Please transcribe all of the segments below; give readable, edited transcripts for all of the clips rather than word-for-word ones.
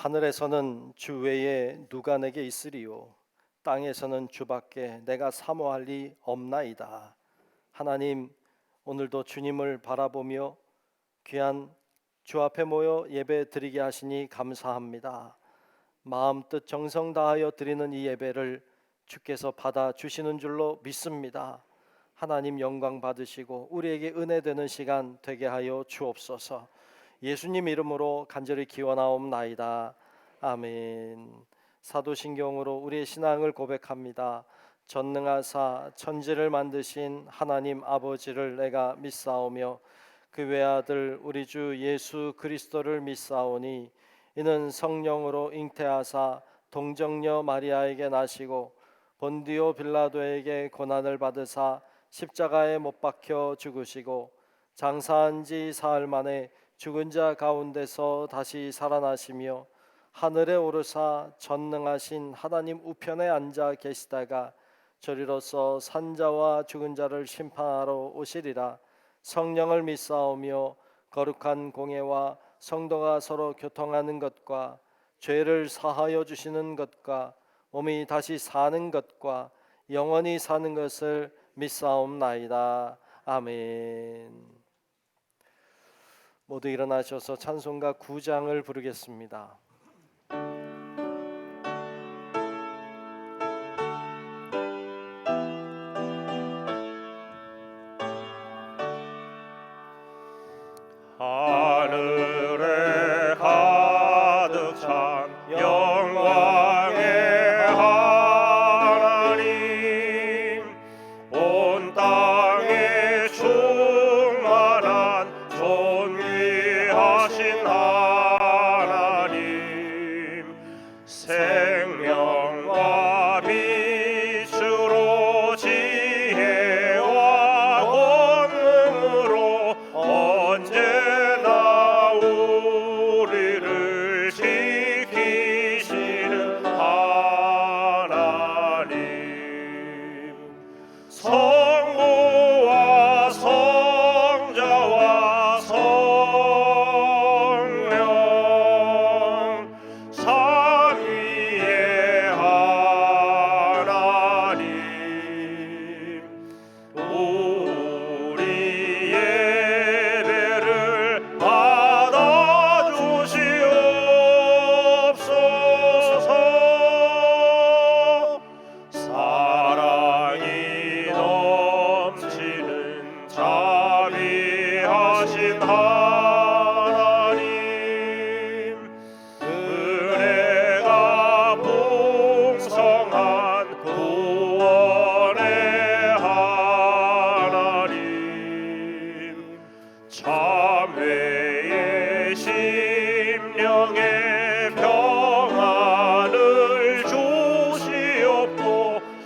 하늘에서는 주 외에 누가 내게 있으리요? 땅에서는 주밖에 내가 사모할 리 없나이다. 하나님, 오늘도 주님을 바라보며 귀한 주 앞에 모여 예배 드리게 하시니 감사합니다. 마음 뜻 정성 다하여 드리는 이 예배를 주께서 받아 주시는 줄로 믿습니다. 하나님 영광 받으시고 우리에게 은혜 되는 시간 되게 하여 주옵소서. 예수님 이름으로 간절히 기원하옵나이다. 아멘. 사도신경으로 우리의 신앙을 고백합니다. 전능하사 천지를 만드신 하나님 아버지를 내가 믿사오며 그 외아들 우리 주 예수 그리스도를 믿사오니 이는 성령으로 잉태하사 동정녀 마리아에게 나시고 본디오 빌라도에게 고난을 받으사 십자가에 못 박혀 죽으시고 장사한 지 사흘 만에 죽은 자 가운데서 다시 살아나시며 하늘에 오르사 전능하신 하나님 우편에 앉아 계시다가 저리로서 산자와 죽은 자를 심판하러 오시리라. 성령을 믿사오며 거룩한 공예와 성도가 서로 교통하는 것과 죄를 사하여 주시는 것과 몸이 다시 사는 것과 영원히 사는 것을 믿사옵나이다. 아멘. 모두 일어나셔서 찬송가 9장을 부르겠습니다. 하늘에 가득 찬 영광의 하나님, 온 땅에 충만한 존귀하신 하나님, 생명과 빛으로 지혜와 권능으로 언제나 우리를 지키시는 하나님, 성부와 성자와 성령 삼위의 하나님, 우리 예배를 받아주시옵소서. 사랑이 넘치는 자비하신 하나님, 은혜가 풍성한 구원의 하나님, 참회의 심령의 평안을 주시옵고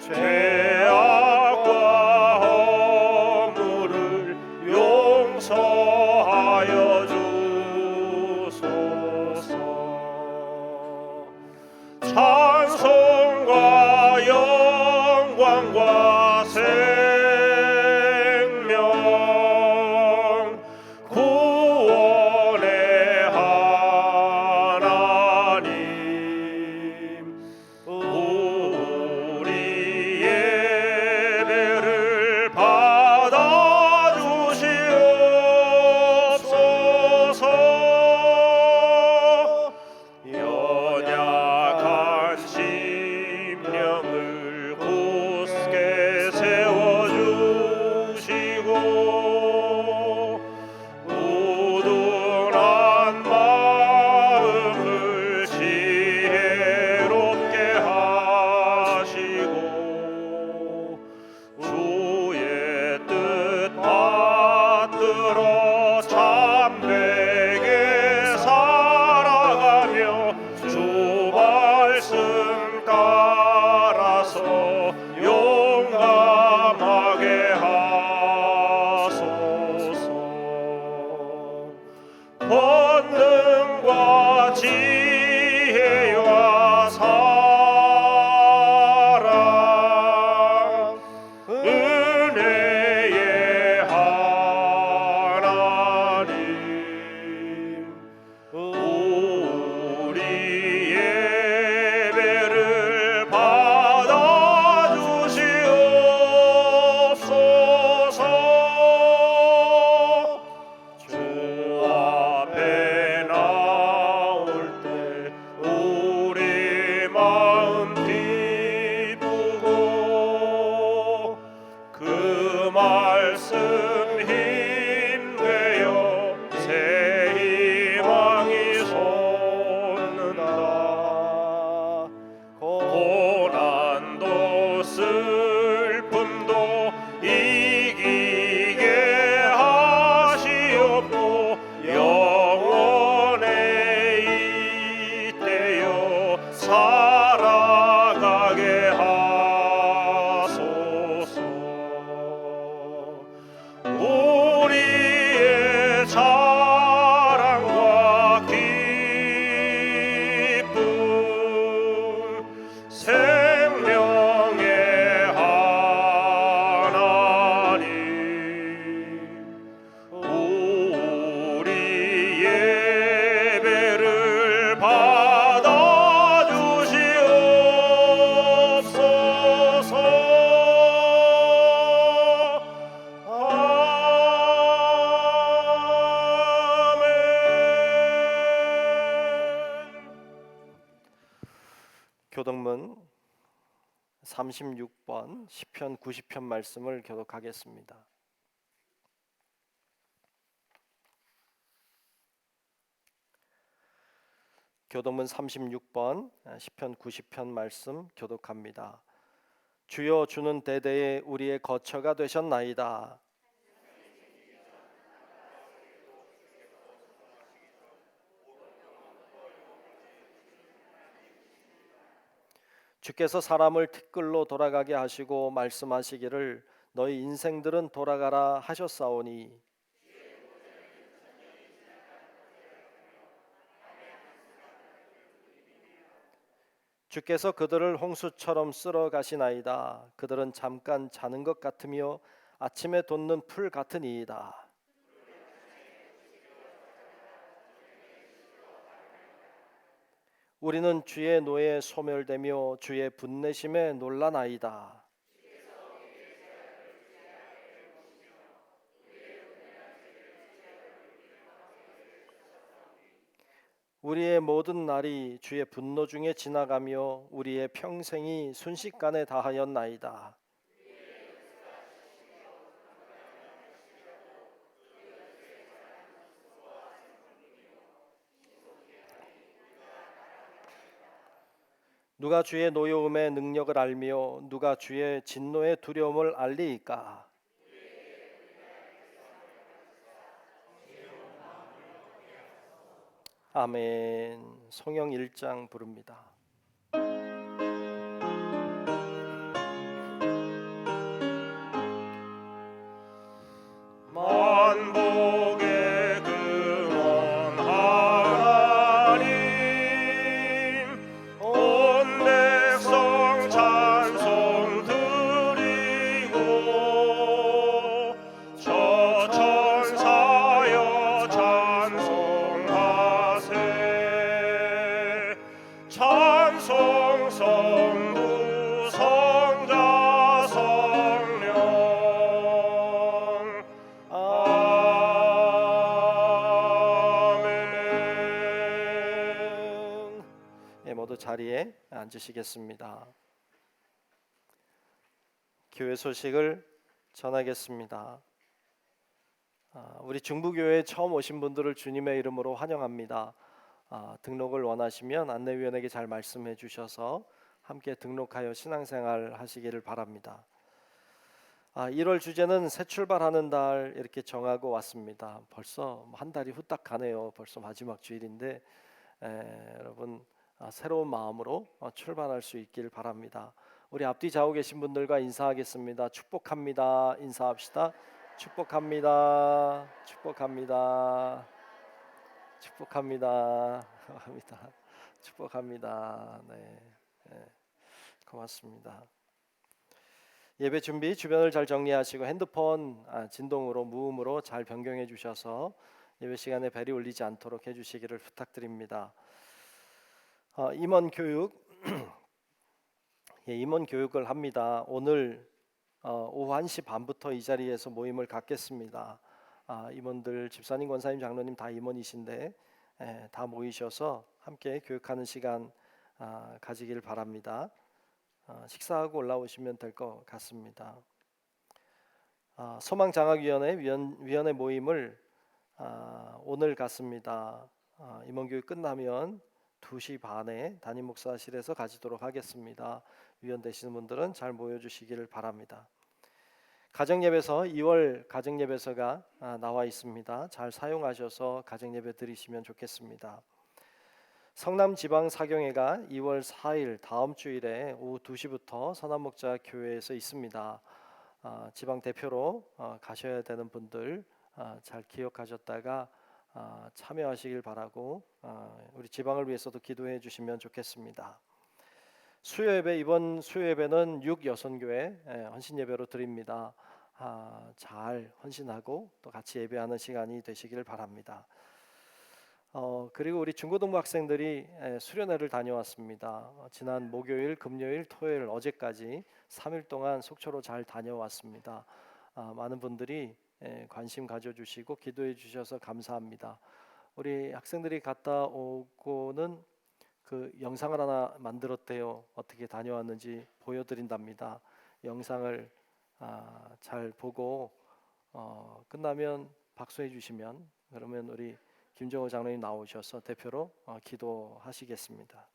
죄악과 허물을 용서하여 주소서. 찬송과 영광과 생명, 구원의 하나님, 우리 예배를 받아주시옵소서. 연약한 심령을 굳게 세워주시고 우둔한 마음을 지혜롭게 하시고 주의 뜻 받들어 참되게 살아가며 주 말씀 따라서 용감하게 하소서. 권능과 지혜와 사랑, 은혜의 하나님, 우리 교동문 36번 시편 90편 말씀을 교독하겠습니다. 교동문 36번 시편 90편 말씀 교독합니다. 주여, 주는 대대에 우리의 거처가 되셨나이다. 주께서 사람을 티끌로 돌아가게 하시고 말씀하시기를 너희 인생들은 돌아가라 하셨사오니, 주께서 그들을 홍수처럼 쓸어 가시나이다. 그들은 잠깐 자는 것 같으며 아침에 돋는 풀 같으니이다. 우리는 주의 노에 소멸되며 주의 분내심에 놀라나이다. 우리의 모든 날이 주의 분노 중에 지나가며 우리의 평생이 순식간에 다하였나이다. 누가 주의 노여움의 능력을 알며 누가 주의 진노의 두려움을 알리이까? 아멘. 성령 1장 부릅니다. 만복의 근원 하나님, 온 백성 찬송 드리고 저 천사여 찬송하세. 찬송 성부 성자 성령. 아멘. 모두 자리에 앉으시겠습니다. 교회 소식을 전하겠습니다. 우리 중부교회에 처음 오신 분들을 주님의 이름으로 환영합니다. 등록을 원하시면 안내위원에게 잘 말씀해 주셔서 함께 등록하여 신앙생활 하시기를 바랍니다. 1월 주제는 새 출발하는 달 이렇게 정하고 왔습니다. 벌써 한 달이 후딱 가네요. 벌써 마지막 주일인데 여러분 새로운 마음으로 출발할 수 있길 바랍니다. 우리 앞뒤 좌우 계신 분들과 인사하겠습니다. 축복합니다. 인사합시다. 축복합니다. 축복합니다. 축복합니다. 축복합니다. 축복합니다. 네, 고맙습니다. 예배 준비 주변을 잘 정리하시고 핸드폰 진동으로 무음으로 잘 변경해 주셔서 예배 시간에 벨이 울리지 않도록 해주시기를 부탁드립니다. 임원 교육 임원 교육을 합니다. 오늘 오후 1시 반부터 이 자리에서 모임을 갖겠습니다. 임원들 집사님, 권사님, 장로님 다 임원이신데 다 모이셔서 함께 교육하는 시간 가지길 바랍니다. 식사하고 올라오시면 될 것 같습니다. 소망장학위원회 위원회 모임을 오늘 갖습니다. 임원교육 끝나면 2시 반에 담임 목사실에서 가지도록 하겠습니다. 위원 되시는 분들은 잘 모여주시기를 바랍니다. 가정예배서 2월 가정예배서가 나와 있습니다. 잘 사용하셔서 가정예배 드리시면 좋겠습니다. 성남지방사경회가 2월 4일 다음 주일에 오후 2시부터 선한목자교회에서 있습니다. 지방 대표로 가셔야 되는 분들 잘 기억하셨다가 참여하시길 바라고 우리 지방을 위해서도 기도해 주시면 좋겠습니다. 수요예배, 이번 수요예배는 6여선교회 헌신예배로 드립니다. 잘 헌신하고 또 같이 예배하는 시간이 되시기를 바랍니다. 그리고 우리 중고등부 학생들이 수련회를 다녀왔습니다. 지난 목요일, 금요일, 토요일, 어제까지 3일 동안 속초로 잘 다녀왔습니다. 많은 분들이 관심 가져주시고 기도해 주셔서 감사합니다. 우리 학생들이 갔다 오고는 그 영상을 하나 만들었대요. 어떻게 다녀왔는지 보여드린답니다. 영상을 잘 보고 끝나면 박수해 주시면, 그러면 우리 김정호 장로님 나오셔서 대표로 기도하시겠습니다.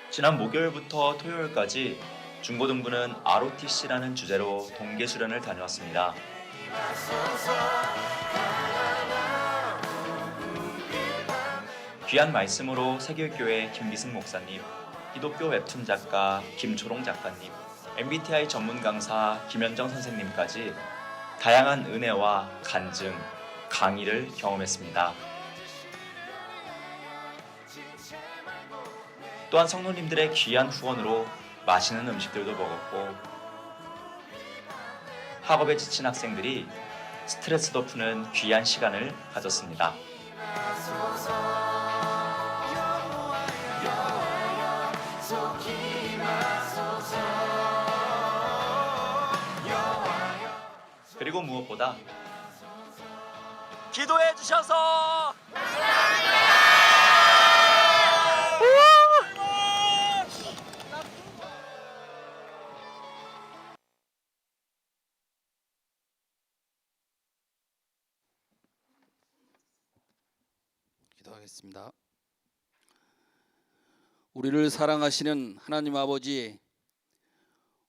지난 목요일부터 토요일까지 중고등부는 ROTC라는 주제로 동계 수련을 다녀왔습니다. 귀한 말씀으로 세길교회 김기승 목사님, 기독교 웹툰 작가 김초롱 작가님, MBTI 전문 강사 김현정 선생님까지 다양한 은혜와 간증, 강의를 경험했습니다. 또한 성도님들의 귀한 후원으로 맛있는 음식들도 먹었고, 학업에 지친 학생들이 스트레스도 푸는 귀한 시간을 가졌습니다. 그리고 무엇보다 기도해 주셔서 기도하겠습니다. 우리를 사랑하시는 하나님 아버지,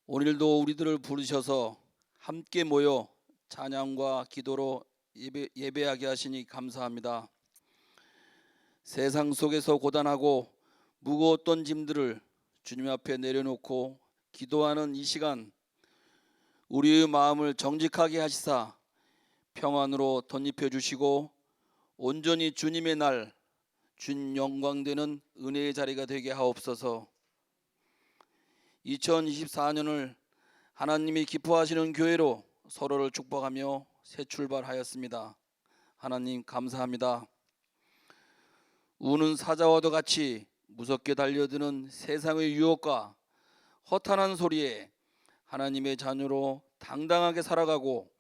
오늘도 우리들을 부르셔서 함께 모여 찬양과 기도로 예배하게 하시니 감사합니다. 세상 속에서 고단하고 무거웠던 짐들을 주님 앞에 내려놓고 기도하는 이 시간, 우리의 마음을 정직하게 하시사 평안으로 덧입혀 주시고 온전히 주님의 날, 주님 영광되는 은혜의 자리가 되게 하옵소서. 2024년을 하나님이 기뻐하시는 교회로 서로를 축복하며 새 출발하였습니다. 하나님 감사합니다. 우는 사자와도 같이 무섭게 달려드는 세상의 유혹과 허탄한 소리에 하나님의 자녀로 당당하게 살아가고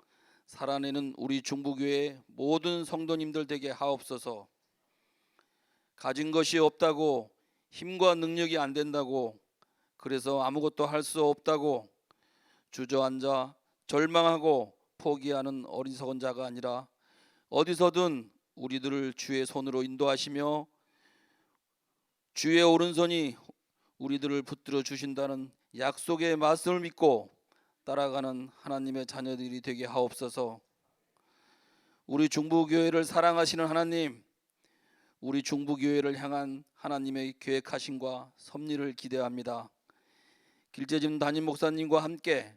살아내는 우리 중부교회 모든 성도님들 되게 하옵소서. 가진 것이 없다고, 힘과 능력이 안 된다고, 그래서 아무것도 할 수 없다고 주저앉아 절망하고 포기하는 어리석은 자가 아니라 어디서든 우리들을 주의 손으로 인도하시며 주의 오른손이 우리들을 붙들어 주신다는 약속의 말씀을 믿고 따라가는 하나님의 자녀들이 되게 하옵소서. 우리 중부교회를 사랑하시는 하나님, 우리 중부교회를 향한 하나님의 계획하심과 섭리를 기대합니다. 길재진 담임 목사님과 함께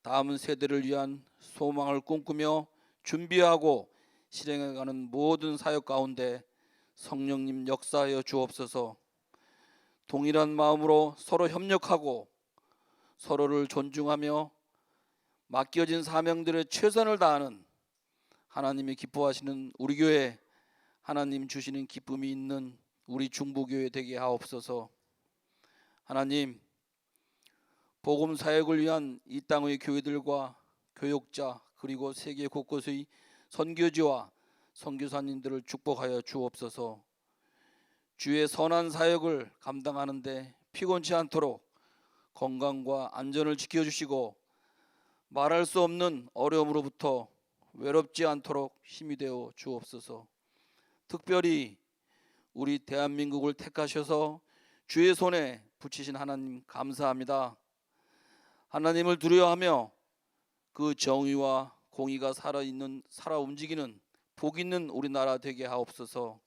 다음 세대를 위한 소망을 꿈꾸며 준비하고 실행해가는 모든 사역 가운데 성령님 역사하여 주옵소서. 동일한 마음으로 서로 협력하고 서로를 존중하며 맡겨진 사명들의 최선을 다하는 하나님이 기뻐하시는 우리 교회, 하나님 주시는 기쁨이 있는 우리 중부교회 되게 하옵소서. 하나님, 복음 사역을 위한 이 땅의 교회들과 교역자 그리고 세계 곳곳의 선교지와 선교사님들을 축복하여 주옵소서. 주의 선한 사역을 감당하는데 피곤치 않도록 건강과 안전을 지켜주시고 말할 수 없는 어려움으로부터 외롭지 않도록 힘이 되어 주옵소서. 특별히 우리 대한민국을 택하셔서 주의 손에 붙이신 하나님 감사합니다. 하나님을 두려워하며 그 정의와 공의가 살아 움직이는 복 있는 우리나라 되게 하옵소서.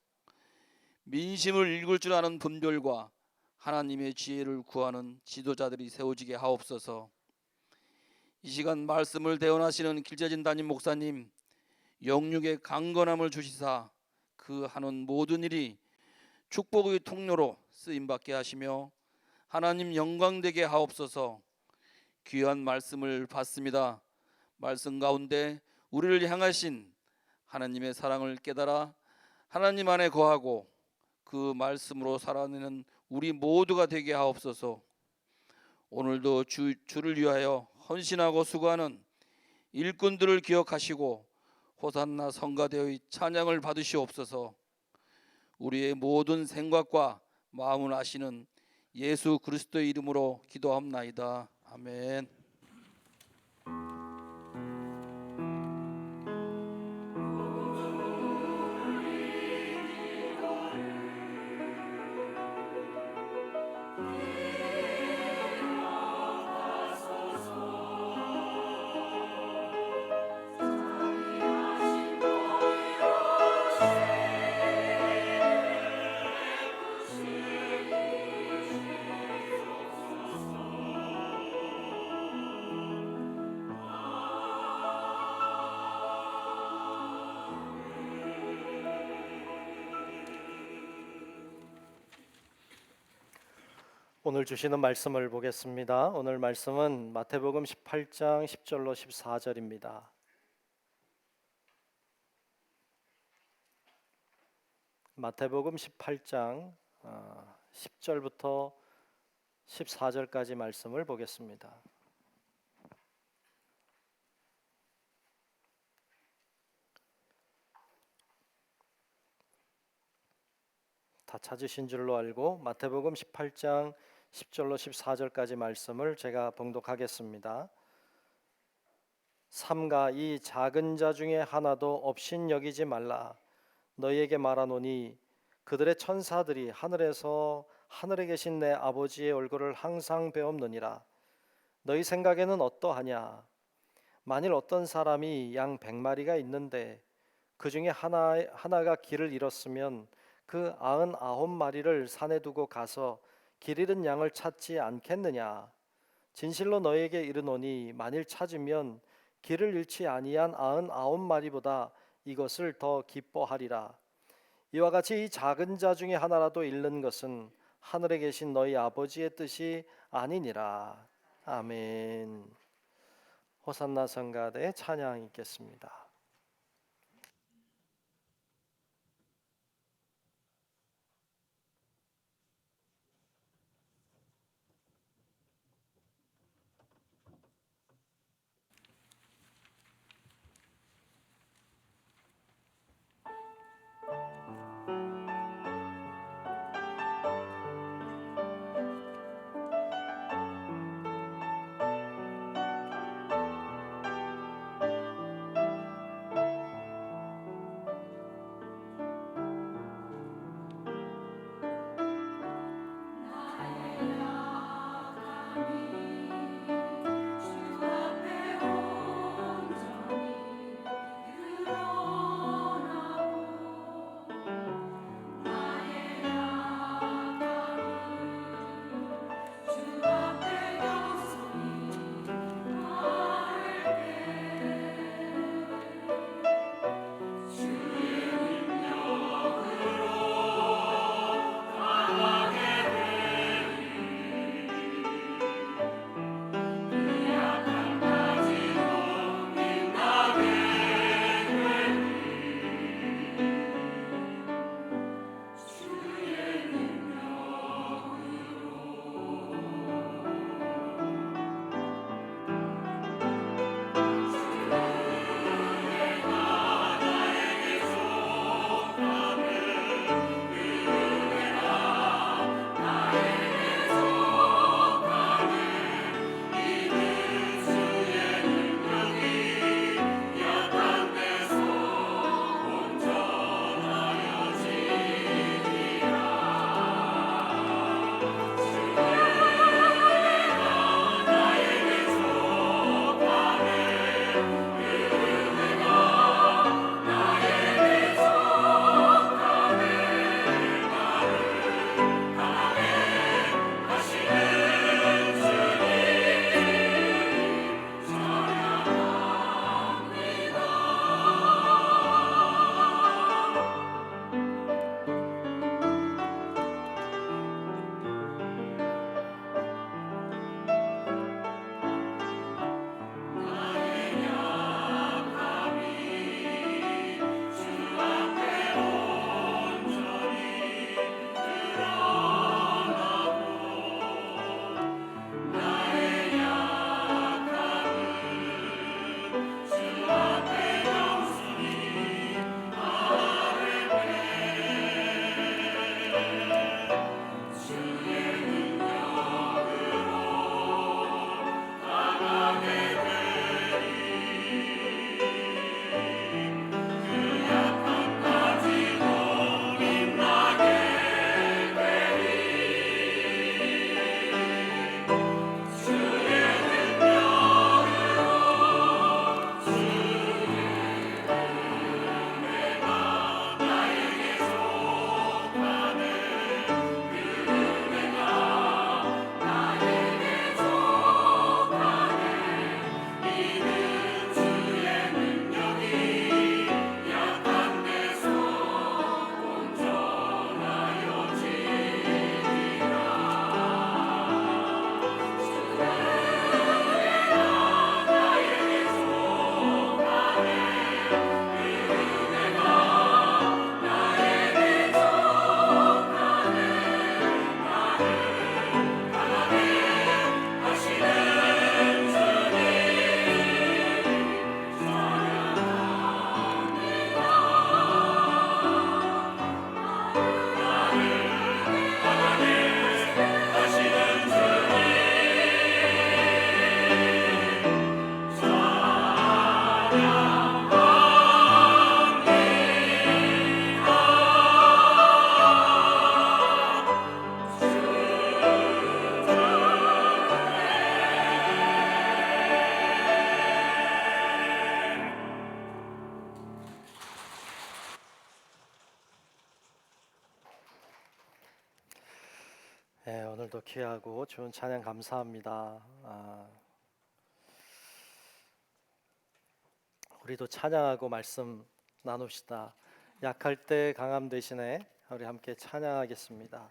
민심을 읽을 줄 아는 분별과 하나님의 지혜를 구하는 지도자들이 세워지게 하옵소서. 이 시간 말씀을 대언하시는 길재진 담임 목사님, 영육의 강건함을 주시사 그 하는 모든 일이 축복의 통로로 쓰임받게 하시며 하나님 영광되게 하옵소서. 귀한 말씀을 받습니다. 말씀 가운데 우리를 향하신 하나님의 사랑을 깨달아 하나님 안에 거하고 그 말씀으로 살아내는 우리 모두가 되게 하옵소서. 오늘도 주를 위하여 헌신하고 수고하는 일꾼들을 기억하시고 호산나 성가대의 찬양을 받으시옵소서. 우리의 모든 생각과 마음을 아시는 예수 그리스도의 이름으로 기도합나이다. 아멘. 오늘 주시는 말씀을 보겠습니다. 오늘 말씀은 마태복음 18장 10절로 14절입니다. 마태복음 18장 10절부터 14절까지 말씀을 보겠습니다. 다 찾으신 줄로 알고 마태복음 18장 10절로 14절까지 말씀을 제가 봉독하겠습니다. 삼가 이 작은 자 중에 하나도 없인 여기지 말라. 너희에게 말하노니 그들의 천사들이 하늘에서 하늘에 계신 내 아버지의 얼굴을 항상 배옵느니라. 너희 생각에는 어떠하냐? 만일 어떤 사람이 양 100마리가 있는데 그 중에 하나가 길을 잃었으면 그 99마리를 산에 두고 가서 길 잃은 양을 찾지 않겠느냐? 진실로 너희에게 이르노니 만일 찾으면 길을 잃지 아니한 99마리보다 이것을 더 기뻐하리라. 이와 같이 이 작은 자 중에 하나라도 잃는 것은 하늘에 계신 너희 아버지의 뜻이 아니니라. 아멘. 호산나 성가대의 찬양 있겠습니다. 오늘도 귀하고 좋은 찬양 감사합니다. 우리도 찬양하고 말씀 나눕시다. 약할 때 강함 대신에 우리 함께 찬양하겠습니다.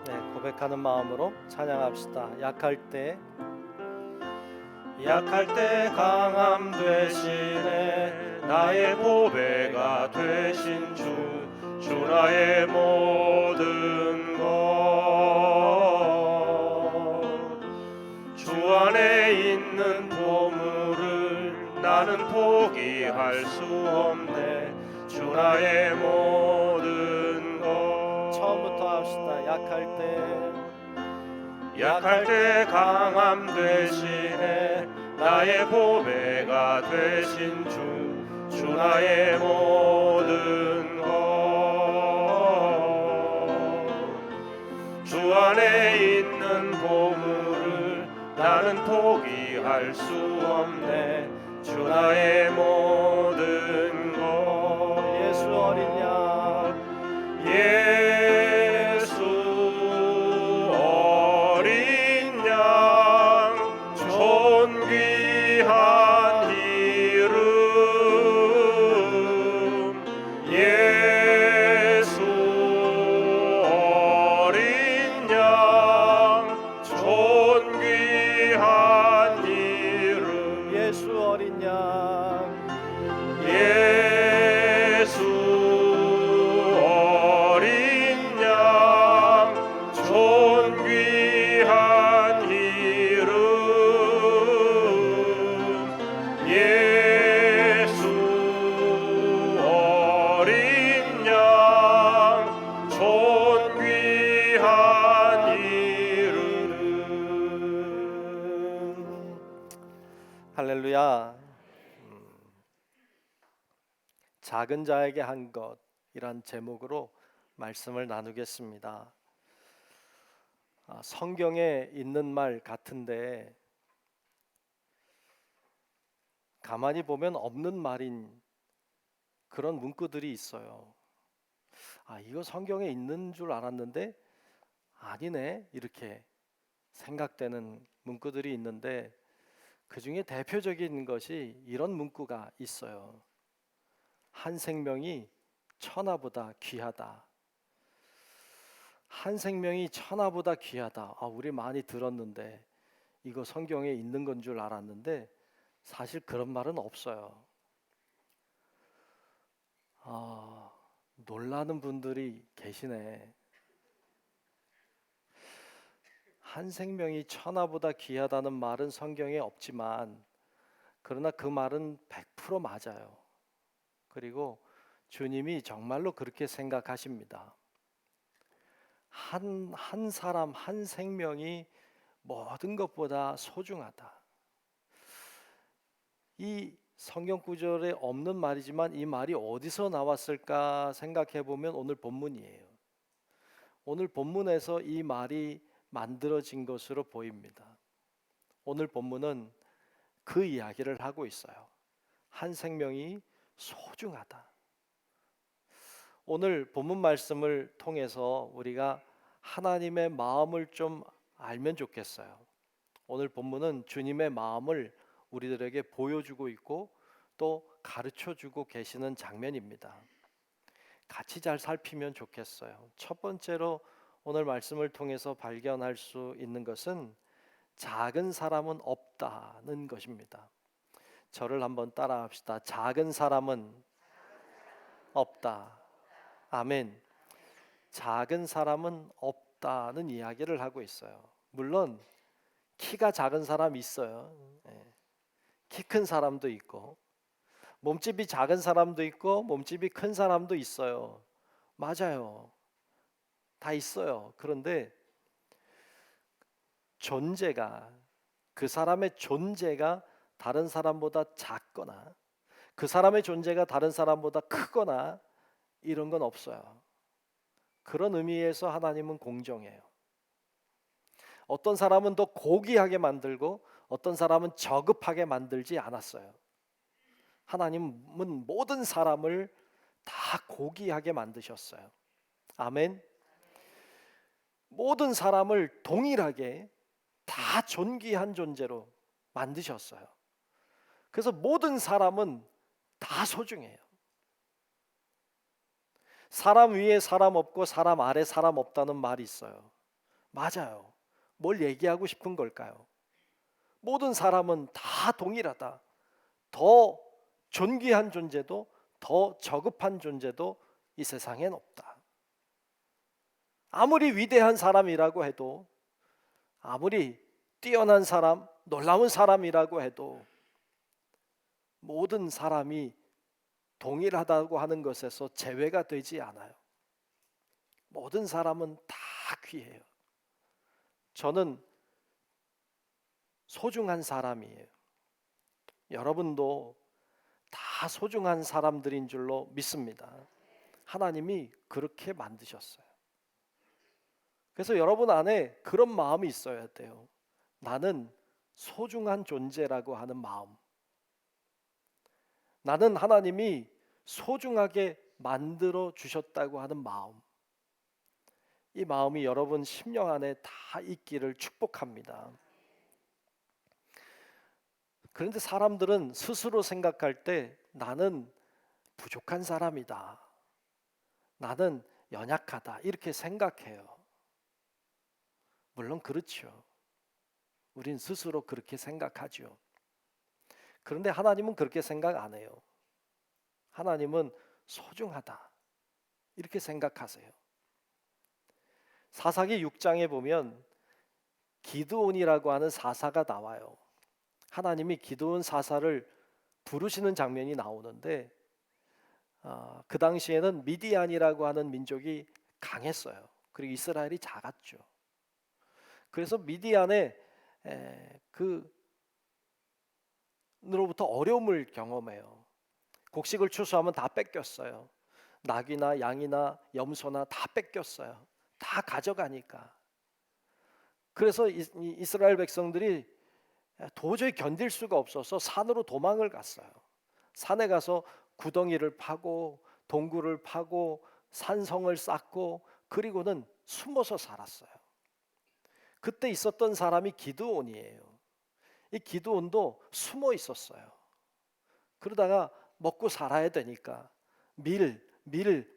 네, 고백하는 마음으로 찬양합시다. 약할 때 강함 되시네 나의 보배가 되신 주 나의 모든 것 주 안에 있는 보물을 나는 포기할 수 없네 주 나의 모든 것 처음부터 합시다. 약할 때 강함 되시네 나의 보배가 되신 주 나의 모든 것 주 안에 있는 보물을 나는 포기할 수 없네 주 나의 모든 것 예수 어린 양 예수 어린 양 존귀한 이름 예수 어린 양 존귀한 이름 예수 어린 양 예수 어린 양 존귀한 이름 예수 어린 양 존귀한 이름 할렐루야. 작은 자에게 한 것이란 제목으로 말씀을 나누겠습니다. 성경에 있는 말 같은데 가만히 보면 없는 말인 그런 문구들이 있어요. 이거 성경에 있는 줄 알았는데 아니네 이렇게 생각되는 문구들이 있는데 그 중에 대표적인 것이 이런 문구가 있어요. 한 생명이 천하보다 귀하다. 한 생명이 천하보다 귀하다. 우리 많이 들었는데 이거 성경에 있는 건 줄 알았는데 사실 그런 말은 없어요. 놀라는 분들이 계시네. 한 생명이 천하보다 귀하다는 말은 성경에 없지만 그러나 그 말은 100% 맞아요. 그리고 주님이 정말로 그렇게 생각하십니다. 한 사람, 한 생명이 모든 것보다 소중하다. 이 성경 구절에 없는 말이지만 이 말이 어디서 나왔을까 생각해 보면 오늘 본문이에요. 오늘 본문에서 이 말이 만들어진 것으로 보입니다. 오늘 본문은 그 이야기를 하고 있어요. 한 생명이 소중하다. 오늘 본문 말씀을 통해서 우리가 하나님의 마음을 좀 알면 좋겠어요. 오늘 본문은 주님의 마음을 우리들에게 보여주고 있고 또 가르쳐주고 계시는 장면입니다. 같이 잘 살피면 좋겠어요. 첫 번째로 오늘 말씀을 통해서 발견할 수 있는 것은 작은 사람은 없다는 것입니다. 저를 한번 따라합시다. 작은 사람은 없다. 아멘. 작은 사람은 없다는 이야기를 하고 있어요. 물론 키가 작은 사람 있어요. 키 큰 사람도 있고 몸집이 작은 사람도 있고 몸집이 큰 사람도 있어요. 맞아요. 다 있어요. 그런데 그 사람의 존재가 다른 사람보다 작거나 그 사람의 존재가 다른 사람보다 크거나 이런 건 없어요. 그런 의미에서 하나님은 공정해요. 어떤 사람은 더 고귀하게 만들고 어떤 사람은 저급하게 만들지 않았어요. 하나님은 모든 사람을 다 고귀하게 만드셨어요. 아멘. 모든 사람을 동일하게 다 존귀한 존재로 만드셨어요. 그래서 모든 사람은 다 소중해요. 사람 위에 사람 없고 사람 아래 사람 없다는 말이 있어요. 맞아요. 뭘 얘기하고 싶은 걸까요? 모든 사람은 다 동일하다. 더 존귀한 존재도 더 저급한 존재도 이 세상엔 없다. 아무리 위대한 사람이라고 해도, 아무리 뛰어난 사람, 놀라운 사람이라고 해도 모든 사람이 동일하다고 하는 것에서 제외가 되지 않아요. 모든 사람은 다 귀해요. 저는 소중한 사람이에요. 여러분도 다 소중한 사람들인 줄로 믿습니다. 하나님이 그렇게 만드셨어요. 그래서 여러분 안에 그런 마음이 있어야 돼요. 나는 소중한 존재라고 하는 마음. 나는 하나님이 소중하게 만들어 주셨다고 하는 마음. 이 마음이 여러분 심령 안에 다 있기를 축복합니다. 그런데 사람들은 스스로 생각할 때 나는 부족한 사람이다, 나는 연약하다 이렇게 생각해요. 물론 그렇죠. 우린 스스로 그렇게 생각하죠. 그런데 하나님은 그렇게 생각 안 해요. 하나님은 소중하다 이렇게 생각하세요. 사사기 6장에 보면 기드온이라고 하는 사사가 나와요. 하나님이 기드온 사사를 부르시는 장면이 나오는데 그 당시에는 미디안이라고 하는 민족이 강했어요. 그리고 이스라엘이 작았죠. 그래서 미디안의 그로부터 어려움을 경험해요. 곡식을 추수하면 다 뺏겼어요. 낙이나 양이나 염소나 다 뺏겼어요. 다 가져가니까. 그래서 이스라엘 백성들이 도저히 견딜 수가 없어서 산으로 도망을 갔어요. 산에 가서 구덩이를 파고 동굴을 파고 산성을 쌓고 그리고는 숨어서 살았어요. 그때 있었던 사람이 기드온이에요. 이 기드온도 숨어 있었어요. 그러다가 먹고 살아야 되니까 밀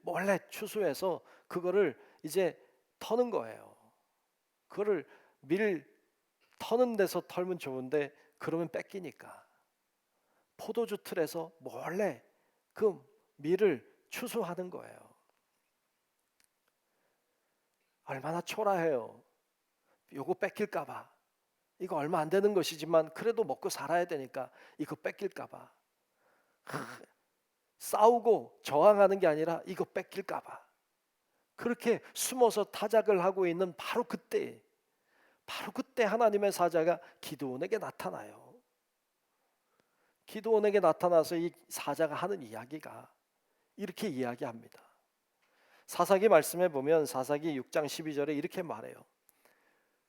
몰래 추수해서 그거를 이제 터는 거예요. 그거를 밀 터는 데서 털면 좋은데 그러면 뺏기니까 포도주 틀에서 몰래 그 밀을 추수하는 거예요. 얼마나 초라해요. 요거 뺏길까 봐. 이거 얼마 안 되는 것이지만 그래도 먹고 살아야 되니까 이거 뺏길까 봐. 싸우고 저항하는 게 아니라 이거 뺏길까 봐. 그렇게 숨어서 타작을 하고 있는 바로 그때 하나님의 사자가 기드온에게 나타나요. 기드온에게 나타나서 이 사자가 하는 이야기가 이렇게 이야기합니다. 사사기 말씀에 보면 사사기 6장 12절에 이렇게 말해요.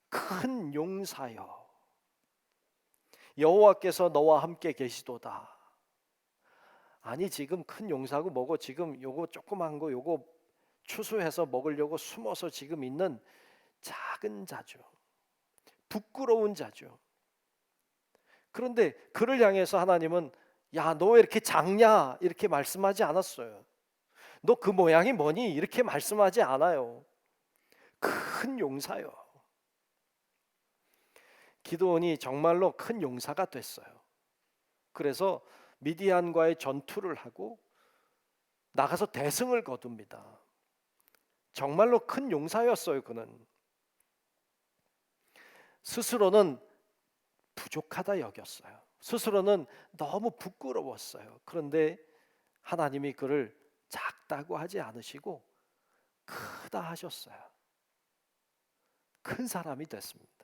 큰 용사여, 여호와께서 너와 함께 계시도다. 아니 지금 큰 용사고 뭐고 지금 요거 조그만 거 요거 추수해서 먹으려고 숨어서 지금 있는 작은 자죠. 부끄러운 자죠. 그런데 그를 향해서 하나님은 야, 너 왜 이렇게 작냐 이렇게 말씀하지 않았어요. 너 그 모양이 뭐니 이렇게 말씀하지 않아요. 큰 용사요. 기드온이 정말로 큰 용사가 됐어요. 그래서 미디안과의 전투를 하고 나가서 대승을 거둡니다. 정말로 큰 용사였어요. 그는 스스로는 부족하다 여겼어요. 스스로는 너무 부끄러웠어요. 그런데 하나님이 그를 작다고 하지 않으시고 크다 하셨어요. 큰 사람이 됐습니다.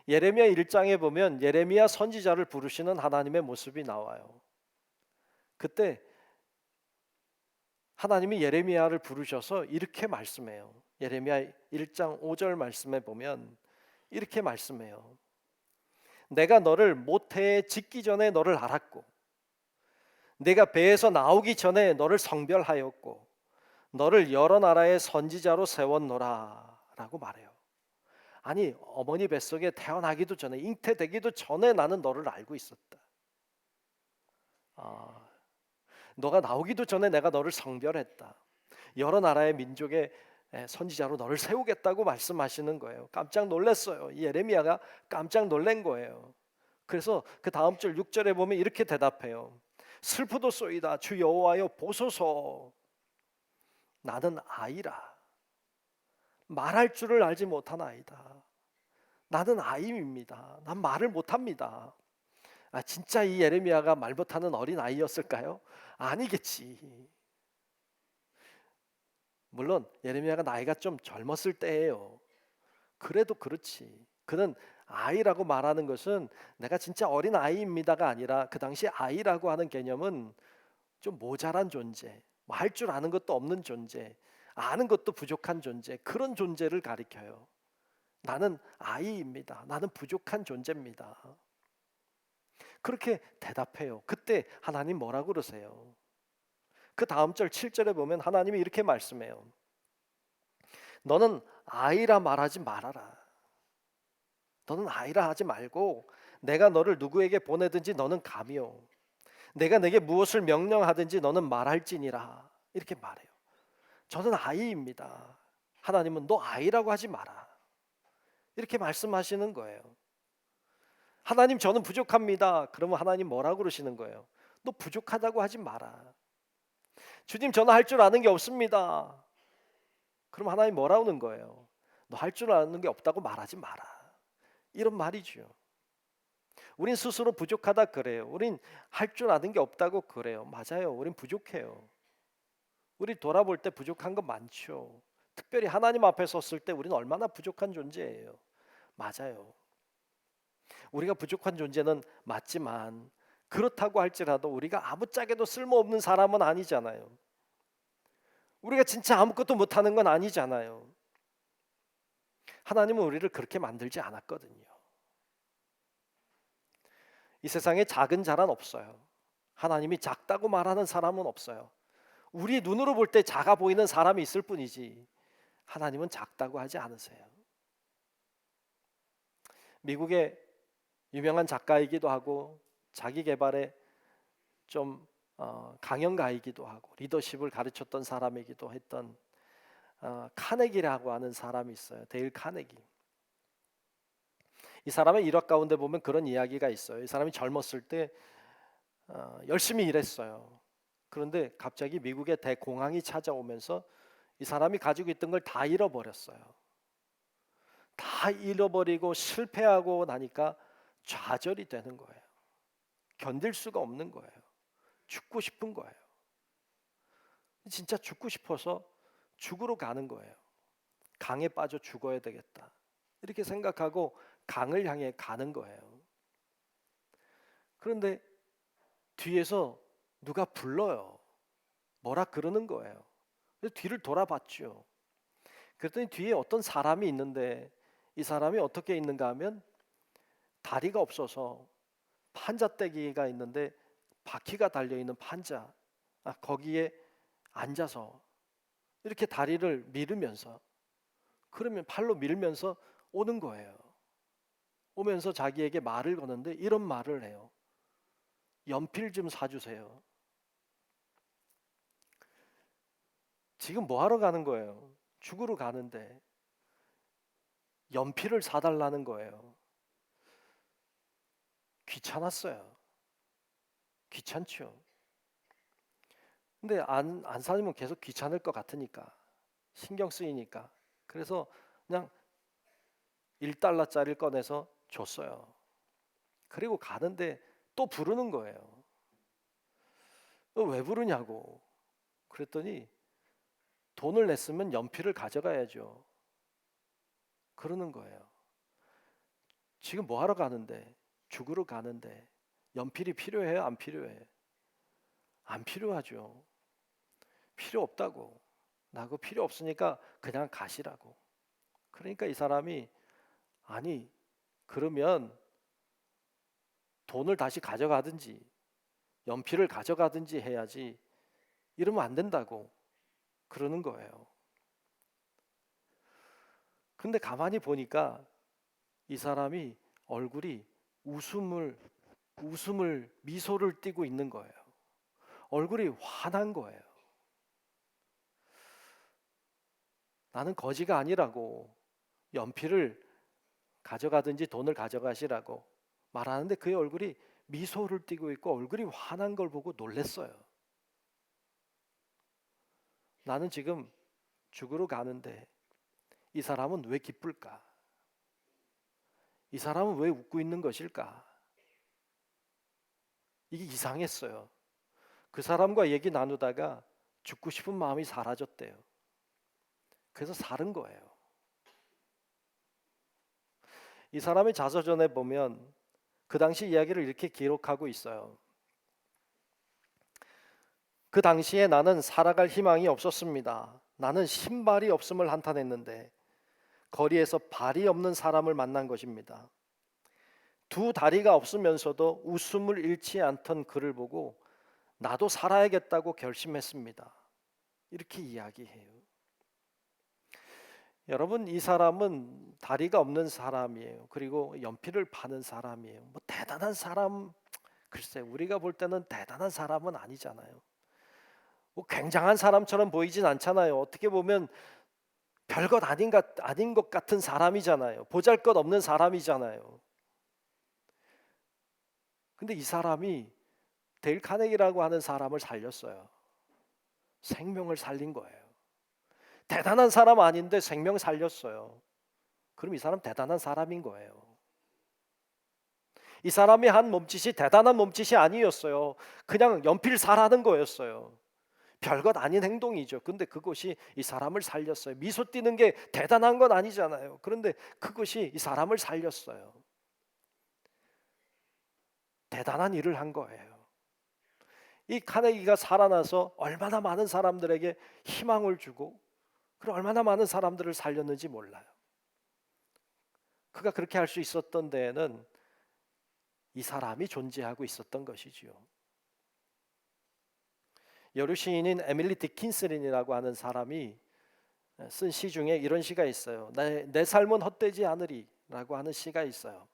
예레미야 1장에 보면 예레미야 선지자를 부르시는 하나님의 모습이 나와요. 그때 하나님이 예레미야를 부르셔서 이렇게 말씀해요. 예레미야 1장 5절 말씀에 보면 이렇게 말씀해요. 내가 너를 모태에 짓기 전에 너를 알았고 내가 배에서 나오기 전에 너를 성별하였고 너를 여러 나라의 선지자로 세웠노라 라고 말해요. 아니, 어머니 뱃속에 태어나기도 전에, 잉태되기도 전에 나는 너를 알고 있었다. 너가 나오기도 전에 내가 너를 성별했다. 여러 나라의 민족의 선지자로 너를 세우겠다고 말씀하시는 거예요. 깜짝 놀랐어요. 이 예레미야가 깜짝 놀란 거예요. 그래서 그 다음 절 6절에 보면 이렇게 대답해요. 슬프도소이다 주 여호와여 보소서. 나는 아이라. 말할 줄을 알지 못한 아이다. 나는 아이입니다. 난 말을 못합니다. 진짜 이 예레미야가 말 못하는 어린 아이였을까요? 아니겠지. 물론 예레미야가 나이가 좀 젊었을 때예요. 그래도 그렇지. 그는 아이라고 말하는 것은 내가 진짜 어린 아이입니다가 아니라 그 당시 아이라고 하는 개념은 좀 모자란 존재, 할 줄 아는 것도 없는 존재, 아는 것도 부족한 존재, 그런 존재를 가리켜요. 나는 아이입니다. 나는 부족한 존재입니다. 그렇게 대답해요. 그때 하나님 뭐라고 그러세요? 그 다음 절 7절에 보면 하나님이 이렇게 말씀해요. 너는 아이라 말하지 말아라. 너는 아이라 하지 말고 내가 너를 누구에게 보내든지 너는 가며 내가 내게 무엇을 명령하든지 너는 말할지니라. 이렇게 말해요. 저는 아이입니다. 하나님은 너 아이라고 하지 마라. 이렇게 말씀하시는 거예요. 하나님 저는 부족합니다. 그러면 하나님 뭐라고 그러시는 거예요? 너 부족하다고 하지 마라. 주님 저는 할 줄 아는 게 없습니다. 그럼 하나님 뭐라고 하는 거예요? 너 할 줄 아는 게 없다고 말하지 마라. 이런 말이죠. 우린 스스로 부족하다 그래요. 우린 할 줄 아는 게 없다고 그래요. 맞아요. 우린 부족해요. 우리 돌아볼 때 부족한 거 많죠. 특별히 하나님 앞에 섰을 때 우리는 얼마나 부족한 존재예요. 맞아요. 우리가 부족한 존재는 맞지만 그렇다고 할지라도 우리가 아무짝에도 쓸모없는 사람은 아니잖아요. 우리가 진짜 아무것도 못하는 건 아니잖아요. 하나님은 우리를 그렇게 만들지 않았거든요. 이 세상에 작은 자란 없어요. 하나님이 작다고 말하는 사람은 없어요. 우리 눈으로 볼 때 작아 보이는 사람이 있을 뿐이지 하나님은 작다고 하지 않으세요. 미국의 유명한 작가이기도 하고 자기 개발에 좀 강연가이기도 하고 리더십을 가르쳤던 사람이기도 했던 카네기라고 하는 사람이 있어요. 데일 카네기. 이 사람의 일화 가운데 보면 그런 이야기가 있어요. 이 사람이 젊었을 때 열심히 일했어요. 그런데 갑자기 미국의 대공황이 찾아오면서 이 사람이 가지고 있던 걸 다 잃어버렸어요. 다 잃어버리고 실패하고 나니까 좌절이 되는 거예요. 견딜 수가 없는 거예요. 죽고 싶은 거예요. 진짜 죽고 싶어서 죽으러 가는 거예요. 강에 빠져 죽어야 되겠다. 이렇게 생각하고 강을 향해 가는 거예요. 그런데 뒤에서 누가 불러요. 뭐라 그러는 거예요. 그래서 뒤를 돌아봤죠. 그랬더니 뒤에 어떤 사람이 있는데 이 사람이 어떻게 있는가 하면 다리가 없어서 판자떼기가 있는데 바퀴가 달려있는 판자 거기에 앉아서 이렇게 다리를 밀으면서 그러면 팔로 밀면서 오는 거예요. 오면서 자기에게 말을 거는데 이런 말을 해요. 연필 좀 사주세요. 지금 뭐 하러 가는 거예요? 죽으러 가는데 연필을 사달라는 거예요. 귀찮았어요. 귀찮죠. 근데 안 사주면 계속 귀찮을 것 같으니까 신경 쓰이니까 그래서 그냥 1달러짜리를 꺼내서 줬어요. 그리고 가는데 또 부르는 거예요. 왜 부르냐고. 그랬더니 돈을 냈으면 연필을 가져가야죠. 그러는 거예요. 지금 뭐 하러 가는데? 죽으러 가는데 연필이 필요해요? 안 필요해? 안 필요하죠. 필요 없다고. 나고 필요 없으니까 그냥 가시라고. 그러니까 이 사람이 아니 그러면 돈을 다시 가져가든지 연필을 가져가든지 해야지 이러면 안 된다고 그러는 거예요. 근데 가만히 보니까 이 사람이 얼굴이 미소를 띠고 있는 거예요. 얼굴이 환한 거예요. 나는 거지가 아니라고, 연필을 가져가든지 돈을 가져가시라고 말하는데 그의 얼굴이 미소를 띠고 있고 얼굴이 환한 걸 보고 놀랐어요. 나는 지금 죽으러 가는데 이 사람은 왜 기쁠까? 이 사람은 왜 웃고 있는 것일까? 이게 이상했어요. 그 사람과 얘기 나누다가 죽고 싶은 마음이 사라졌대요. 그래서 살은 거예요. 이 사람의 자서전에 보면 그 당시 이야기를 이렇게 기록하고 있어요. 그 당시에 나는 살아갈 희망이 없었습니다. 나는 신발이 없음을 한탄했는데 거리에서 발이 없는 사람을 만난 것입니다. 두 다리가 없으면서도 웃음을 잃지 않던 그를 보고 나도 살아야겠다고 결심했습니다. 이렇게 이야기해요. 여러분, 이 사람은 다리가 없는 사람이에요. 그리고 연필을 파는 사람이에요. 뭐 대단한 사람, 글쎄 우리가 볼 때는 대단한 사람은 아니잖아요. 뭐 굉장한 사람처럼 보이진 않잖아요. 어떻게 보면 별것 아닌 것 같은 사람이잖아요. 보잘것없는 사람이잖아요. 근데 이 사람이 데일 카네기라고 하는 사람을 살렸어요. 생명을 살린 거예요. 대단한 사람 아닌데 생명 살렸어요. 그럼 이 사람 대단한 사람인 거예요. 이 사람이 한 몸짓이 대단한 몸짓이 아니었어요. 그냥 연필 사라는 거였어요. 별것 아닌 행동이죠. 근데 그것이 이 사람을 살렸어요. 미소 띄는 게 대단한 건 아니잖아요. 그런데 그것이 이 사람을 살렸어요. 대단한 일을 한 거예요. 이 카네기가 살아나서 얼마나 많은 사람들에게 희망을 주고 그리고 얼마나 많은 사람들을 살렸는지 몰라요. 그가 그렇게 할 수 있었던 데에는 이 사람이 존재하고 있었던 것이지요. 여류 시인인 에밀리 디킨슨이라고 하는 사람이 쓴 시 중에 이런 시가 있어요. 내 삶은 헛되지 않으리라고 하는 시가 있어요.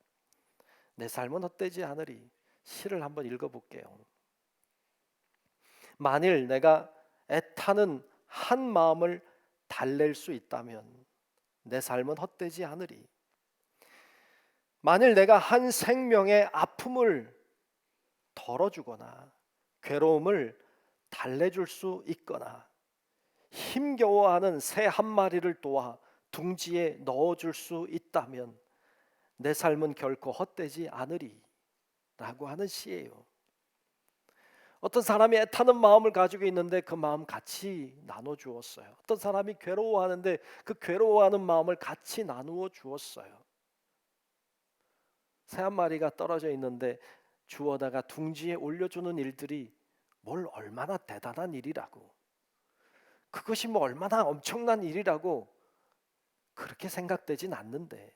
내 삶은 헛되지 않으리. 시를 한번 읽어볼게요. 만일 내가 애타는 한 마음을 달랠 수 있다면 내 삶은 헛되지 않으리. 만일 내가 한 생명의 아픔을 덜어주거나 괴로움을 달래줄 수 있거나 힘겨워하는 새 한 마리를 도와 둥지에 넣어줄 수 있다면 내 삶은 결코 헛되지 않으리 라고 하는 시예요. 어떤 사람이 애타는 마음을 가지고 있는데 그 마음 같이 나눠주었어요. 어떤 사람이 괴로워하는데 그 괴로워하는 마음을 같이 나누어 주었어요. 새 한 마리가 떨어져 있는데 주워다가 둥지에 올려주는 일들이 뭘 얼마나 대단한 일이라고, 그것이 뭐 얼마나 엄청난 일이라고 그렇게 생각되진 않는데,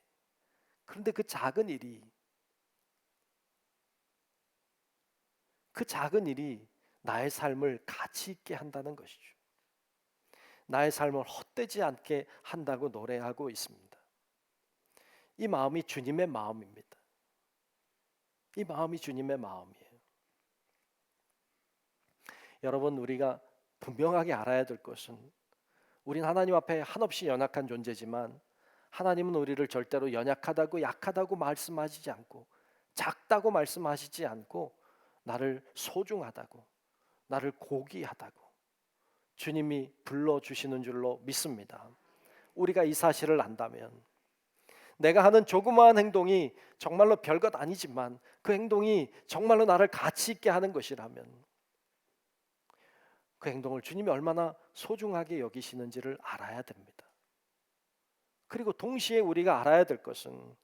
그런데 그 작은 일이 나의 삶을 가치 있게 한다는 것이죠. 나의 삶을 헛되지 않게 한다고 노래하고 있습니다. 이 마음이 주님의 마음입니다. 이 마음이 주님의 마음이에요. 여러분, 우리가 분명하게 알아야 될 것은 우린 하나님 앞에 한없이 연약한 존재지만 하나님은 우리를 절대로 연약하다고 약하다고 말씀하시지 않고 작다고 말씀하시지 않고 나를 소중하다고, 나를 고귀하다고 주님이 불러주시는 줄로 믿습니다. 우리가 이 사실을 안다면, 내가 하는 조그마한 행동이 정말로 별것 아니지만 그 행동이 정말로 나를 가치 있게 하는 것이라면 그 행동을 주님이 얼마나 소중하게 여기시는지를 알아야 됩니다. 그리고 동시에 우리가 알아야 될 것은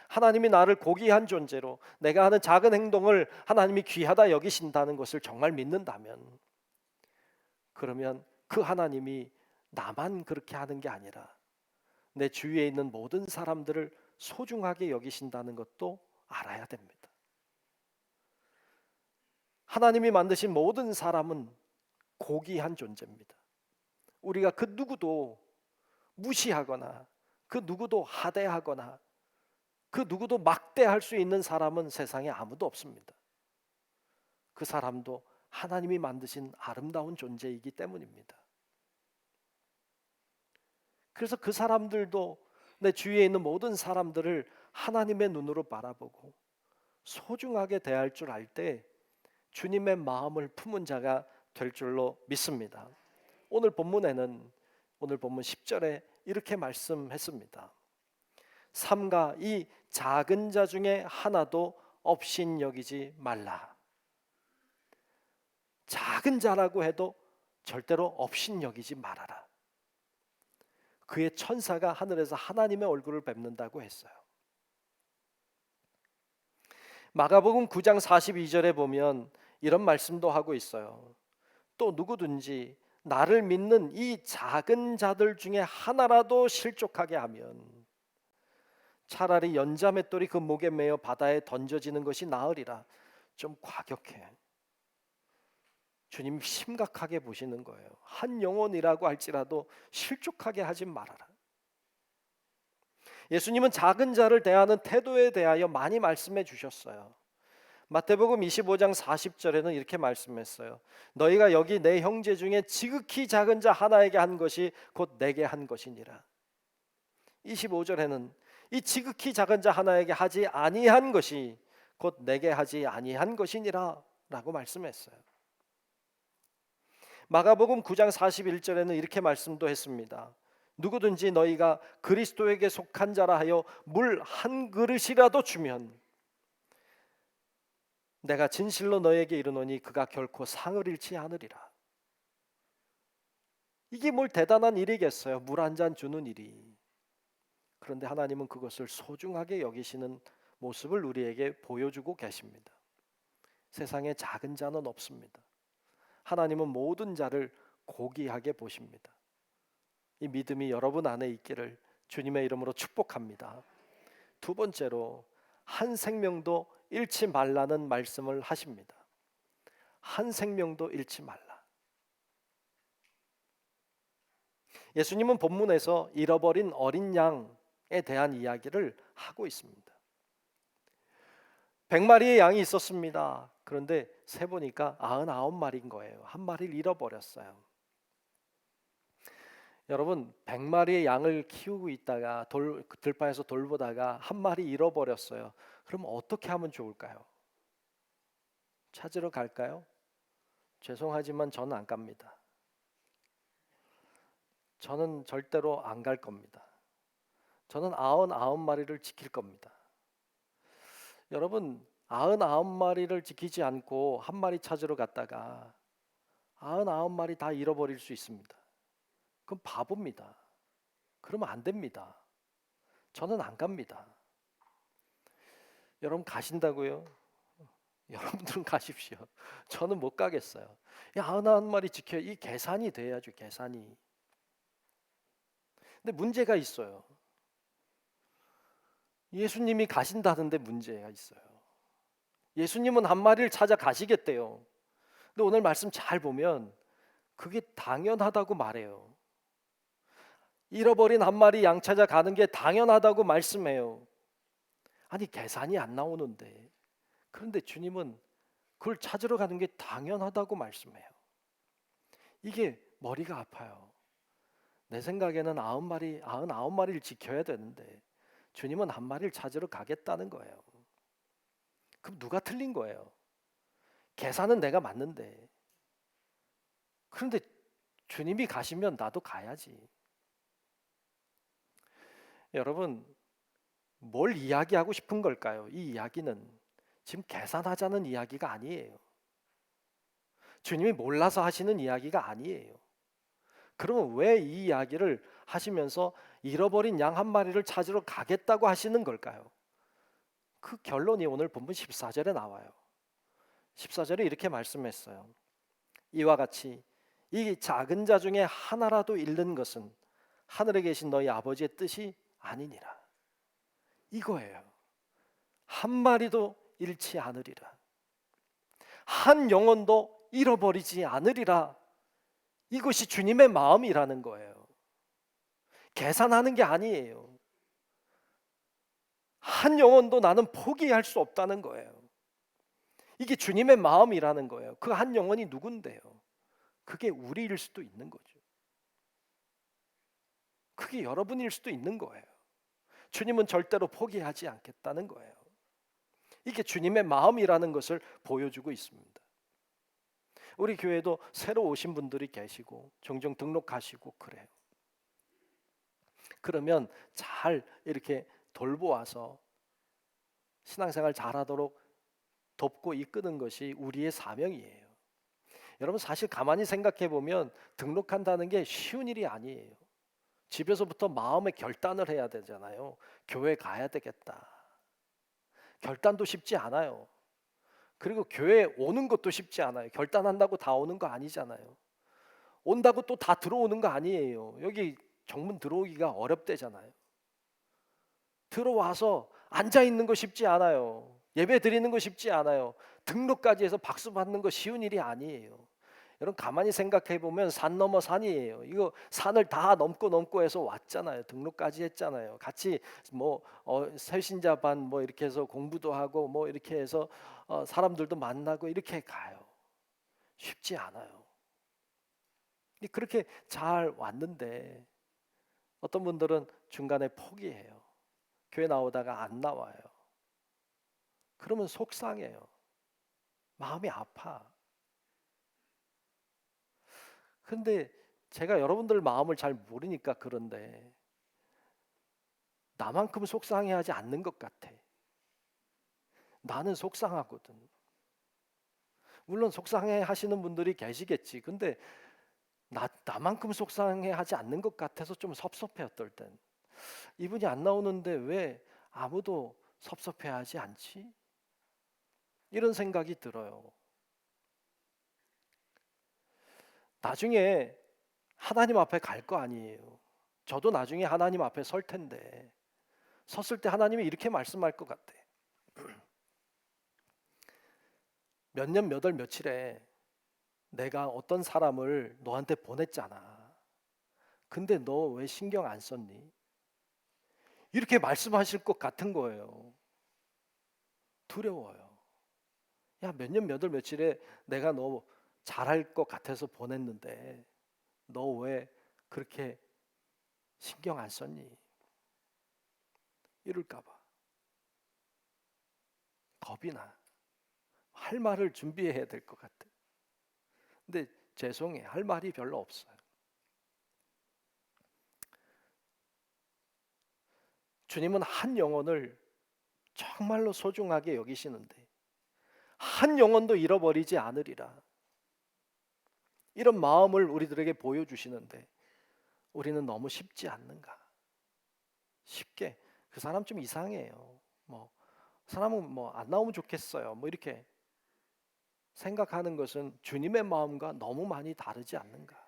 하나님이 나를 고귀한 존재로, 내가 하는 작은 행동을 하나님이 귀하다 여기신다는 것을 정말 믿는다면, 그러면 그 하나님이 나만 그렇게 하는 게 아니라 내 주위에 있는 모든 사람들을 소중하게 여기신다는 것도 알아야 됩니다. 하나님이 만드신 모든 사람은 고귀한 존재입니다. 우리가 그 누구도 무시하거나 그 누구도 하대하거나 그 누구도 막대할 수 있는 사람은 세상에 아무도 없습니다. 그 사람도 하나님이 만드신 아름다운 존재이기 때문입니다. 그래서 그 사람들도 내 주위에 있는 모든 사람들을 하나님의 눈으로 바라보고 소중하게 대할 줄 알 때 주님의 마음을 품은 자가 될 줄로 믿습니다. 오늘 본문에는 오늘 본문 10절에 이렇게 말씀했습니다. 삼가 이 작은 자 중에 하나도 업신여기지 말라. 작은 자라고 해도 절대로 업신여기지 말아라. 그의 천사가 하늘에서 하나님의 얼굴을 뵙는다고 했어요. 마가복음 9장 42절에 보면 이런 말씀도 하고 있어요. 또 누구든지 나를 믿는 이 작은 자들 중에 하나라도 실족하게 하면 차라리 연자맷돌이 그 목에 매어 바다에 던져지는 것이 나으리라. 좀 과격해. 주님 심각하게 보시는 거예요. 한 영혼이라고 할지라도 실족하게 하지 말아라. 예수님은 작은 자를 대하는 태도에 대하여 많이 말씀해 주셨어요. 마태복음 25장 40절에는 이렇게 말씀했어요. 너희가 여기 내 형제 중에 지극히 작은 자 하나에게 한 것이 곧 내게 한 것이니라. 25절에는 이 지극히 작은 자 하나에게 하지 아니한 것이 곧 내게 하지 아니한 것이니라 라고 말씀했어요. 마가복음 9장 41절에는 이렇게 말씀도 했습니다. 누구든지 너희가 그리스도에게 속한 자라 하여 물 한 그릇이라도 주면 내가 진실로 너에게 이르노니 그가 결코 상을 잃지 않으리라. 이게 뭘 대단한 일이겠어요. 물 한 잔 주는 일이. 그런데 하나님은 그것을 소중하게 여기시는 모습을 우리에게 보여주고 계십니다. 세상에 작은 자는 없습니다. 하나님은 모든 자를 고귀하게 보십니다. 이 믿음이 여러분 안에 있기를 주님의 이름으로 축복합니다. 두 번째로 한 생명도 잃지 말라는 말씀을 하십니다. 한 생명도 잃지 말라. 예수님은 본문에서 잃어버린 어린 양에 대한 이야기를 하고 있습니다. 100마리의 양이 있었습니다. 그런데 세보니까 99마리인 거예요. 한 마리를 잃어버렸어요. 여러분 100마리의 양을 키우고 있다가 들판에서 돌보다가 한 마리 잃어버렸어요. 그럼 어떻게 하면 좋을까요? 찾으러 갈까요? 죄송하지만 저는 안 갑니다. 저는 절대로 안 갈 겁니다. 저는 99마리를 지킬 겁니다. 여러분 99마리를 지키지 않고 한 마리 찾으러 갔다가 99마리 다 잃어버릴 수 있습니다. 그럼 바보입니다. 그러면 안 됩니다. 저는 안 갑니다. 여러분 가신다고요? 여러분들은 가십시오. 저는 못 가겠어요. 99마리 지켜야 이 계산이 돼야죠. 계산이. 근데 문제가 있어요. 예수님이 가신다는데 문제가 있어요. 예수님은 한 마리를 찾아 가시겠대요. 근데 오늘 말씀 잘 보면 그게 당연하다고 말해요. 잃어버린 한 마리 양 찾아 가는 게 당연하다고 말씀해요. 아니 계산이 안 나오는데. 그런데 주님은 그걸 찾으러 가는 게 당연하다고 말씀해요. 이게 머리가 아파요. 내 생각에는 99마리를 지켜야 되는데 주님은 한 마리를 찾으러 가겠다는 거예요. 그럼 누가 틀린 거예요? 계산은 내가 맞는데. 그런데 주님이 가시면 나도 가야지. 여러분 뭘 이야기하고 싶은 걸까요? 이 이야기는 지금 계산하자는 이야기가 아니에요. 주님이 몰라서 하시는 이야기가 아니에요. 그러면 왜 이 이야기를 하시면서 잃어버린 양 한 마리를 찾으러 가겠다고 하시는 걸까요? 그 결론이 오늘 본문 14절에 나와요. 14절에 이렇게 말씀했어요. 이와 같이 이 작은 자 중에 하나라도 잃는 것은 하늘에 계신 너희 아버지의 뜻이 아니니라. 이거예요. 한 마리도 잃지 않으리라. 한 영혼도 잃어버리지 않으리라. 이것이 주님의 마음이라는 거예요. 계산하는 게 아니에요. 한 영혼도 나는 포기할 수 없다는 거예요. 이게 주님의 마음이라는 거예요. 그 한 영혼이 누군데요? 그게 우리일 수도 있는 거죠. 그게 여러분일 수도 있는 거예요. 주님은 절대로 포기하지 않겠다는 거예요. 이게 주님의 마음이라는 것을 보여주고 있습니다. 우리 교회도 새로 오신 분들이 계시고 종종 등록하시고 그래요. 그러면 잘 이렇게 돌보아서 신앙생활 잘하도록 돕고 이끄는 것이 우리의 사명이에요. 여러분 사실 가만히 생각해 보면 등록한다는 게 쉬운 일이 아니에요. 집에서부터 마음의 결단을 해야 되잖아요. 교회 가야 되겠다. 결단도 쉽지 않아요. 그리고 교회 오는 것도 쉽지 않아요. 결단한다고 다 오는 거 아니잖아요. 온다고 또 다 들어오는 거 아니에요. 여기 정문 들어오기가 어렵대잖아요. 들어와서 앉아 있는 거 쉽지 않아요. 예배 드리는 거 쉽지 않아요. 등록까지 해서 박수 받는 거 쉬운 일이 아니에요. 여러분 가만히 생각해 보면 산 넘어 산이에요. 이거 산을 다 넘고 해서 왔잖아요. 등록까지 했잖아요. 같이 뭐 새신자반 뭐 이렇게 해서 공부도 하고 뭐 이렇게 해서 사람들도 만나고 이렇게 가요. 쉽지 않아요. 그렇게 잘 왔는데 어떤 분들은 중간에 포기해요. 교회 나오다가 안 나와요. 그러면 속상해요. 마음이 아파. 근데 제가 여러분들 마음을 잘 모르니까 그런데 나만큼 속상해하지 않는 것 같아. 나는 속상하거든. 물론 속상해 하시는 분들이 계시겠지. 근데 나만큼 속상해하지 않는 것 같아서 좀 섭섭해 어떨 땐. 이분이 안 나오는데 왜 아무도 섭섭해하지 않지? 이런 생각이 들어요. 나중에 하나님 앞에 갈 거 아니에요. 저도 나중에 하나님 앞에 설 텐데 섰을 때 하나님이 이렇게 말씀할 것 같아. 몇 년 몇 월 며칠에 내가 어떤 사람을 너한테 보냈잖아. 근데 너 왜 신경 안 썼니? 이렇게 말씀하실 것 같은 거예요. 두려워요. 야, 몇 년 몇 월 며칠에 내가 너 잘할 것 같아서 보냈는데 너 왜 그렇게 신경 안 썼니? 이럴까 봐 겁이 나. 할 말을 준비해야 될 것 같아. 근데 죄송해, 할 말이 별로 없어요. 주님은 한 영혼을 정말로 소중하게 여기시는데 한 영혼도 잃어버리지 않으리라. 이런 마음을 우리들에게 보여주시는데 우리는 너무 쉽지 않는가? 쉽게 그 사람 좀 이상해요. 뭐 사람은 뭐 안 나오면 좋겠어요. 뭐 이렇게 생각하는 것은 주님의 마음과 너무 많이 다르지 않는가?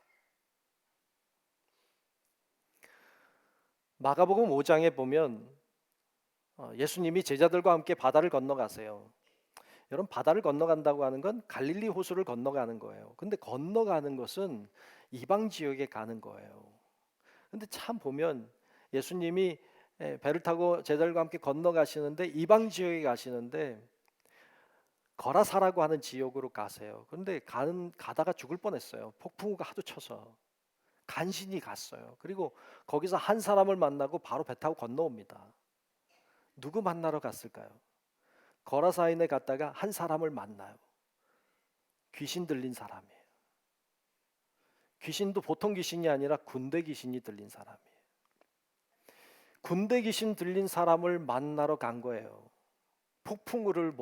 마가복음 5장에 보면 예수님이 제자들과 함께 바다를 건너가세요. 여러분 바다를 건너간다고 하는 건 갈릴리 호수를 건너가는 거예요. 근데 건너가는 것은 이방 지역에 가는 거예요. 근데 참 보면 예수님이 배를 타고 제자들과 함께 건너가시는데 이방 지역에 가시는데 거라사라고 하는 지역으로 가세요. 그런데 가다가 죽을 뻔했어요. 폭풍우가 하도 쳐서 간신히 갔어요. 그리고 거기서 한 사람을 만나고 바로 배 타고 건너옵니다. 누구 만나러 갔을까요? 거라사인에 갔다가 한 사람을 만나요. 귀신 들린 사람이에요. 귀신도 보통 귀신이 아니라 군대 귀신이 들린 사람이에요. 군대 귀신 들린 사람을 만나러 간 거예요. 폭풍우가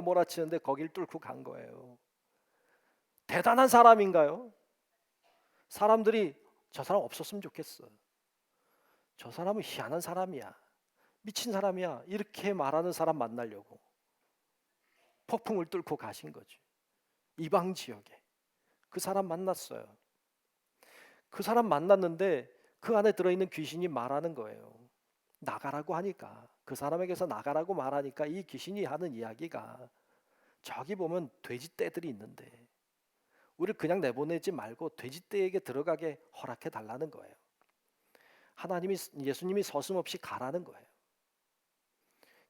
몰아치는데 거길 뚫고 간 거예요. 대단한 사람인가요? 사람들이 저 사람 없었으면 좋겠어. 저 사람은 희한한 사람이야. 미친 사람이야. 이렇게 말하는 사람 만나려고 폭풍을 뚫고 가신 거지. 이방 지역에 그 사람 만났어요. 그 사람 만났는데 그 안에 들어있는 귀신이 말하는 거예요. 나가라고 하니까, 그 사람에게서 나가라고 말하니까 이 귀신이 하는 이야기가 저기 보면 돼지떼들이 있는데 우리를 그냥 내보내지 말고 돼지떼에게 들어가게 허락해 달라는 거예요. 예수님이 서슴없이 가라는 거예요.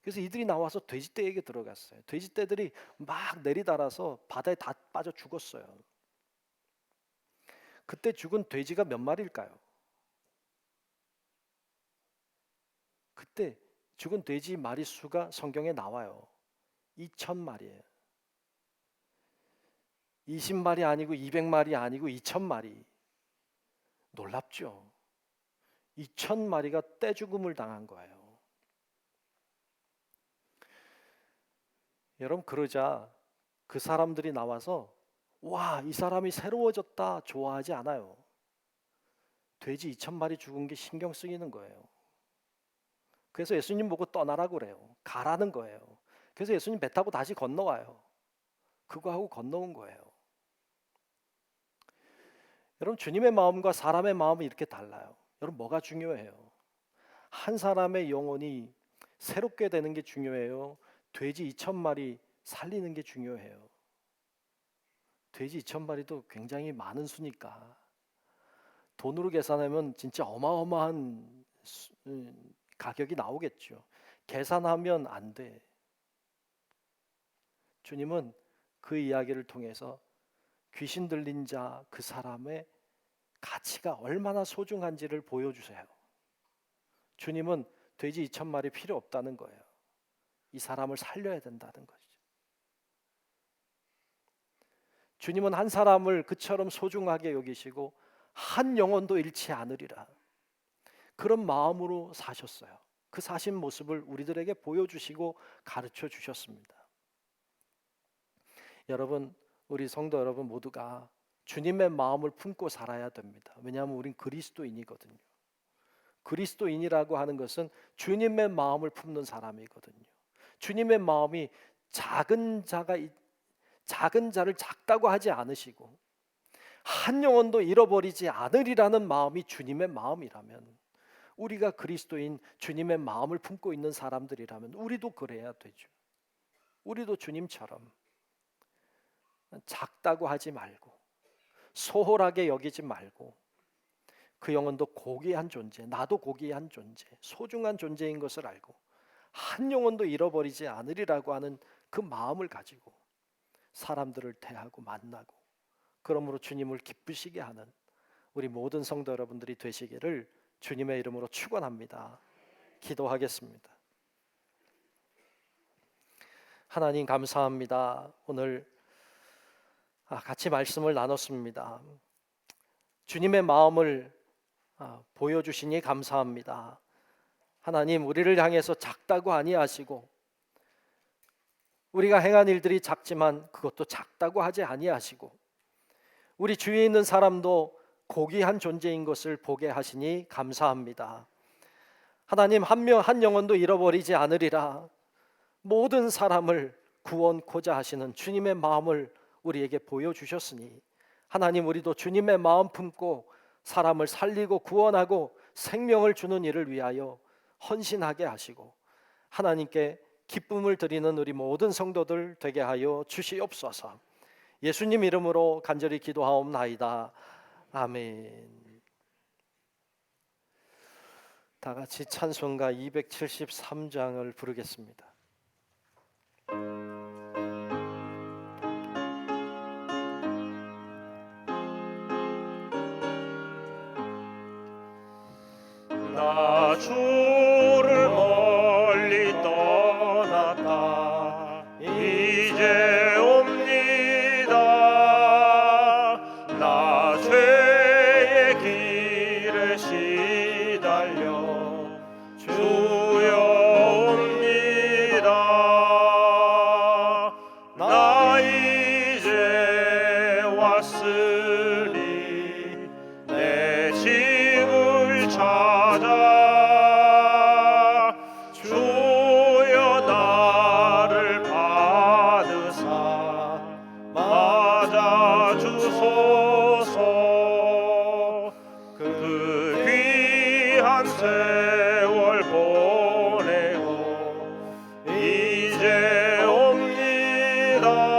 그래서 이들이 나와서 돼지떼에게 들어갔어요. 돼지떼들이 막 내리달아서 바다에 다 빠져 죽었어요. 그때 죽은 돼지가 몇 마리일까요? 그때 죽은 돼지 마리수가 성경에 나와요. 2,000마리예요. 20마리 아니고 200마리 아니고 2,000마리. 놀랍죠? 2,000마리가 떼죽음을 당한 거예요. 여러분, 그러자 그 사람들이 나와서 와, 이 사람이 새로워졌다 좋아하지 않아요. 돼지 2,000마리 죽은 게 신경 쓰이는 거예요. 그래서 예수님 보고 떠나라고 그래요. 가라는 거예요. 그래서 예수님 배 타고 다시 건너와요. 그거 하고 건너온 거예요. 여러분, 주님의 마음과 사람의 마음이 이렇게 달라요. 여러분, 뭐가 중요해요? 한 사람의 영혼이 새롭게 되는 게 중요해요? 돼지 2,000마리 살리는 게 중요해요? 돼지 2,000마리도 굉장히 많은 수니까 돈으로 계산하면 진짜 어마어마한 가격이 나오겠죠. 계산하면 안 돼. 주님은 그 이야기를 통해서 귀신 들린 자 그 사람의 가치가 얼마나 소중한지를 보여주세요. 주님은 돼지 2,000마리 필요 없다는 거예요. 이 사람을 살려야 된다는 거죠. 주님은 한 사람을 그처럼 소중하게 여기시고 한 영혼도 잃지 않으리라. 그런 마음으로 사셨어요. 그 사신 모습을 우리들에게 보여주시고 가르쳐 주셨습니다. 여러분, 우리 성도 여러분 모두가 주님의 마음을 품고 살아야 됩니다. 왜냐하면 우린 그리스도인이거든요. 그리스도인이라고 하는 것은 주님의 마음을 품는 사람이거든요. 주님의 마음이 작은 자를 작다고 하지 않으시고 한 영혼도 잃어버리지 않으리라는 마음이 주님의 마음이라면, 우리가 그리스도인 주님의 마음을 품고 있는 사람들이라면 우리도 그래야 되죠. 우리도 주님처럼 작다고 하지 말고 소홀하게 여기지 말고 그 영혼도 고귀한 존재, 나도 고귀한 존재, 소중한 존재인 것을 알고 한 영혼도 잃어버리지 않으리라고 하는 그 마음을 가지고 사람들을 대하고 만나고, 그러므로 주님을 기쁘시게 하는 우리 모든 성도 여러분들이 되시기를 주님의 이름으로 축원합니다. 기도하겠습니다. 하나님, 감사합니다. 오늘 같이 말씀을 나눴습니다. 주님의 마음을 보여주시니 감사합니다. 하나님, 우리를 향해서 작다고 아니하시고 우리가 행한 일들이 작지만 그것도 작다고 하지 아니하시고 우리 주위에 있는 사람도 고귀한 존재인 것을 보게 하시니 감사합니다. 하나님, 한 영혼도 잃어버리지 않으리라. 모든 사람을 구원코자 하시는 주님의 마음을 우리에게 보여주셨으니 하나님, 우리도 주님의 마음 품고 사람을 살리고 구원하고 생명을 주는 일을 위하여 헌신하게 하시고 하나님께 기쁨을 드리는 우리 모든 성도들 되게 하여 주시옵소서. 예수님 이름으로 간절히 기도하옵나이다. 아멘. 다 같이 찬송가 273장을 부르겠습니다. 나 주를 멀리 떠났다 이제 옵니다. 나 죄의 길에 시달려 주여 옵니다. 나 이제 왔으니 내 짐을 찾아 주여 나를 받으사 맞아 주소서. 그 귀한 세월 보내고 이제 옵니다.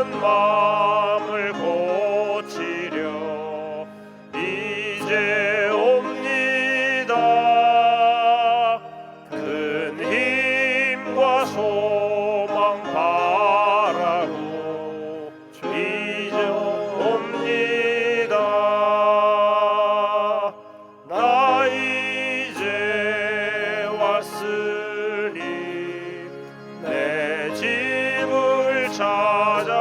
마음을 고치려 이제 옵니다. 큰 힘과 소망 바라고 이제 옵니다. 나 이제 왔으니 내 집을 찾아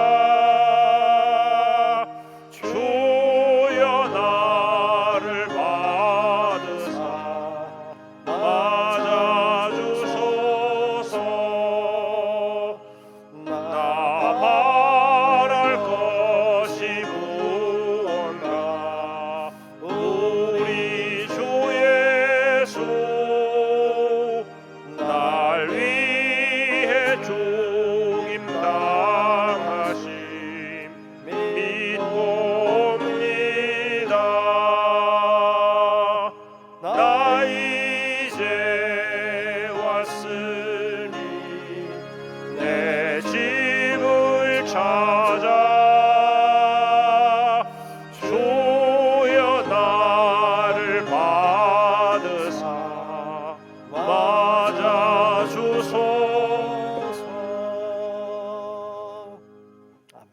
주여 나를 받으사 맞아주소서. 나 바랄 것이 무언가 우리 주 예수 날 위해 죽임 당하심 믿고 옵니다. 나 이제 왔으니 내 집을 찾아 주여 나를 받으사 맞아주소서. 아멘.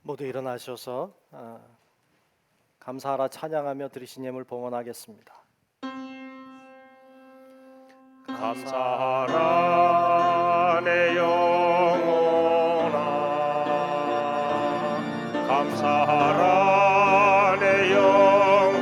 모두 일어나셔서 감사하라 찬양하며 드리신 예물 봉헌하겠습니다. 감사하라 내 영혼아 감사하라 내 영혼아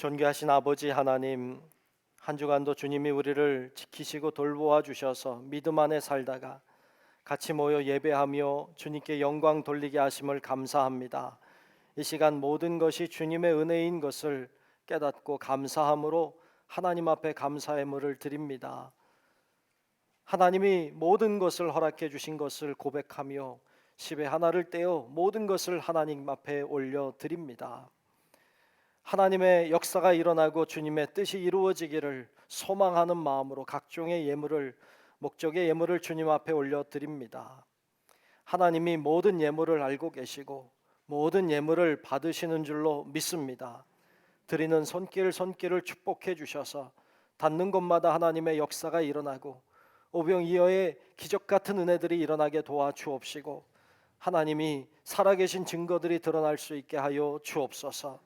존귀하신 아버지 하나님, 한 주간도 주님이 우리를 지키시고 돌보아 주셔서 믿음 안에 살다가 같이 모여 예배하며 주님께 영광 돌리게 하심을 감사합니다. 이 시간 모든 것이 주님의 은혜인 것을 깨닫고 감사함으로 하나님 앞에 감사의 물을 드립니다. 하나님이 모든 것을 허락해 주신 것을 고백하며 10의 하나를 떼어 모든 것을 하나님 앞에 올려 드립니다. 하나님의 역사가 일어나고 주님의 뜻이 이루어지기를 소망하는 마음으로 각종의 예물을, 목적의 예물을 주님 앞에 올려 드립니다. 하나님이 모든 예물을 알고 계시고 모든 예물을 받으시는 줄로 믿습니다. 드리는 손길을 축복해 주셔서 닿는 곳마다 하나님의 역사가 일어나고 오병이어의 기적 같은 은혜들이 일어나게 도와주옵시고 하나님이 살아계신 증거들이 드러날 수 있게 하여 주옵소서.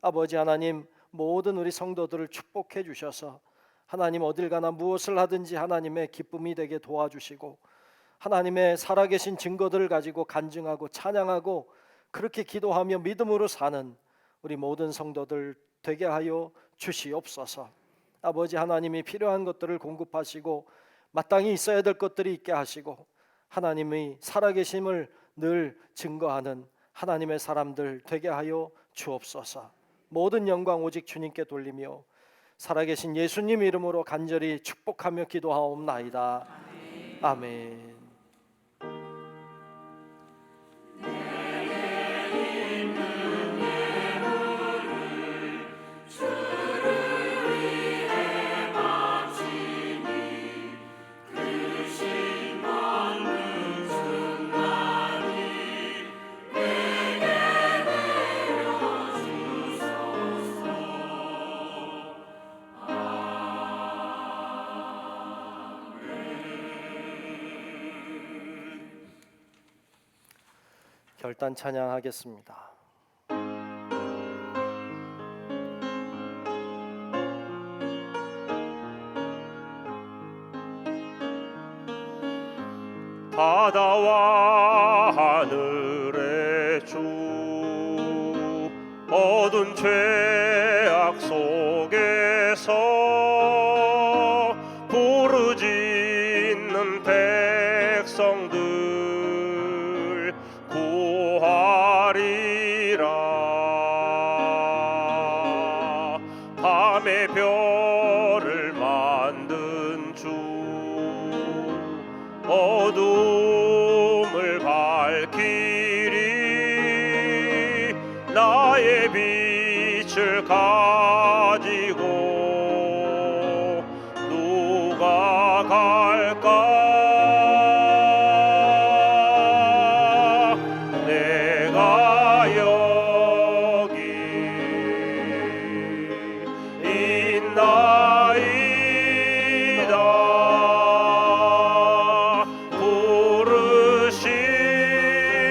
아버지 하나님, 모든 우리 성도들을 축복해 주셔서 하나님 어딜 가나 무엇을 하든지 하나님의 기쁨이 되게 도와주시고 하나님의 살아계신 증거들을 가지고 간증하고 찬양하고 그렇게 기도하며 믿음으로 사는 우리 모든 성도들 되게 하여 주시옵소서. 아버지 하나님이 필요한 것들을 공급하시고 마땅히 있어야 될 것들이 있게 하시고 하나님의 살아계심을 늘 증거하는 하나님의 사람들 되게 하여 주옵소서. 모든 영광 오직 주님께 돌리며 살아계신 예수님 이름으로 간절히 축복하며 기도하옵나이다. 아멘. 결단 찬양하겠습니다. 바다와 하늘의 주, 어두운 죄악 속에서 부르짖는 백성들 구하리라. 밤의 별을 만든 주, 어둠을 밝히리. 나의 빛을 가지고 누가 갈까? 내가 여기 있나이다.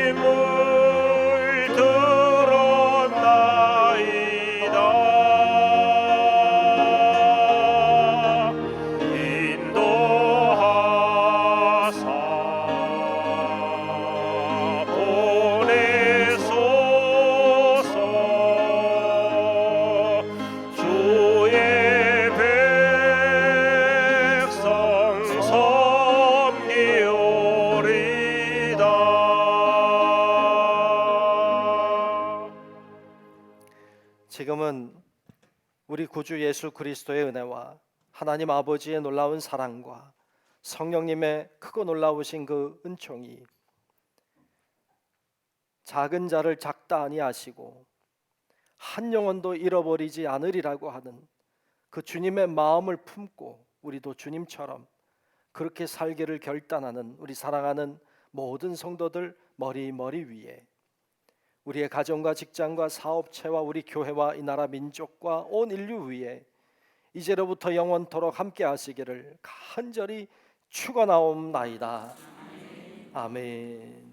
부르심을 들었나이다. 인도하사 보내소서. 주의 백성 섬기오리다. 지금은 우리 구주 예수 그리스도의 은혜와 하나님 아버지의 놀라운 사랑과 성령님의 크고 놀라우신 그 은총이 작은 자를 작다 아니하시고 한 영혼도 잃어버리지 않으리라고 하는 그 주님의 마음을 품고 우리도 주님처럼 그렇게 살기를 결단하는 우리 사랑하는 모든 성도들 머리 위에 우리의 가정과 직장과 사업체와 우리 교회와 이 나라 민족과 온 인류 위에 이제로부터 영원토록 함께 하시기를 간절히 축원하옵나이다. 아멘.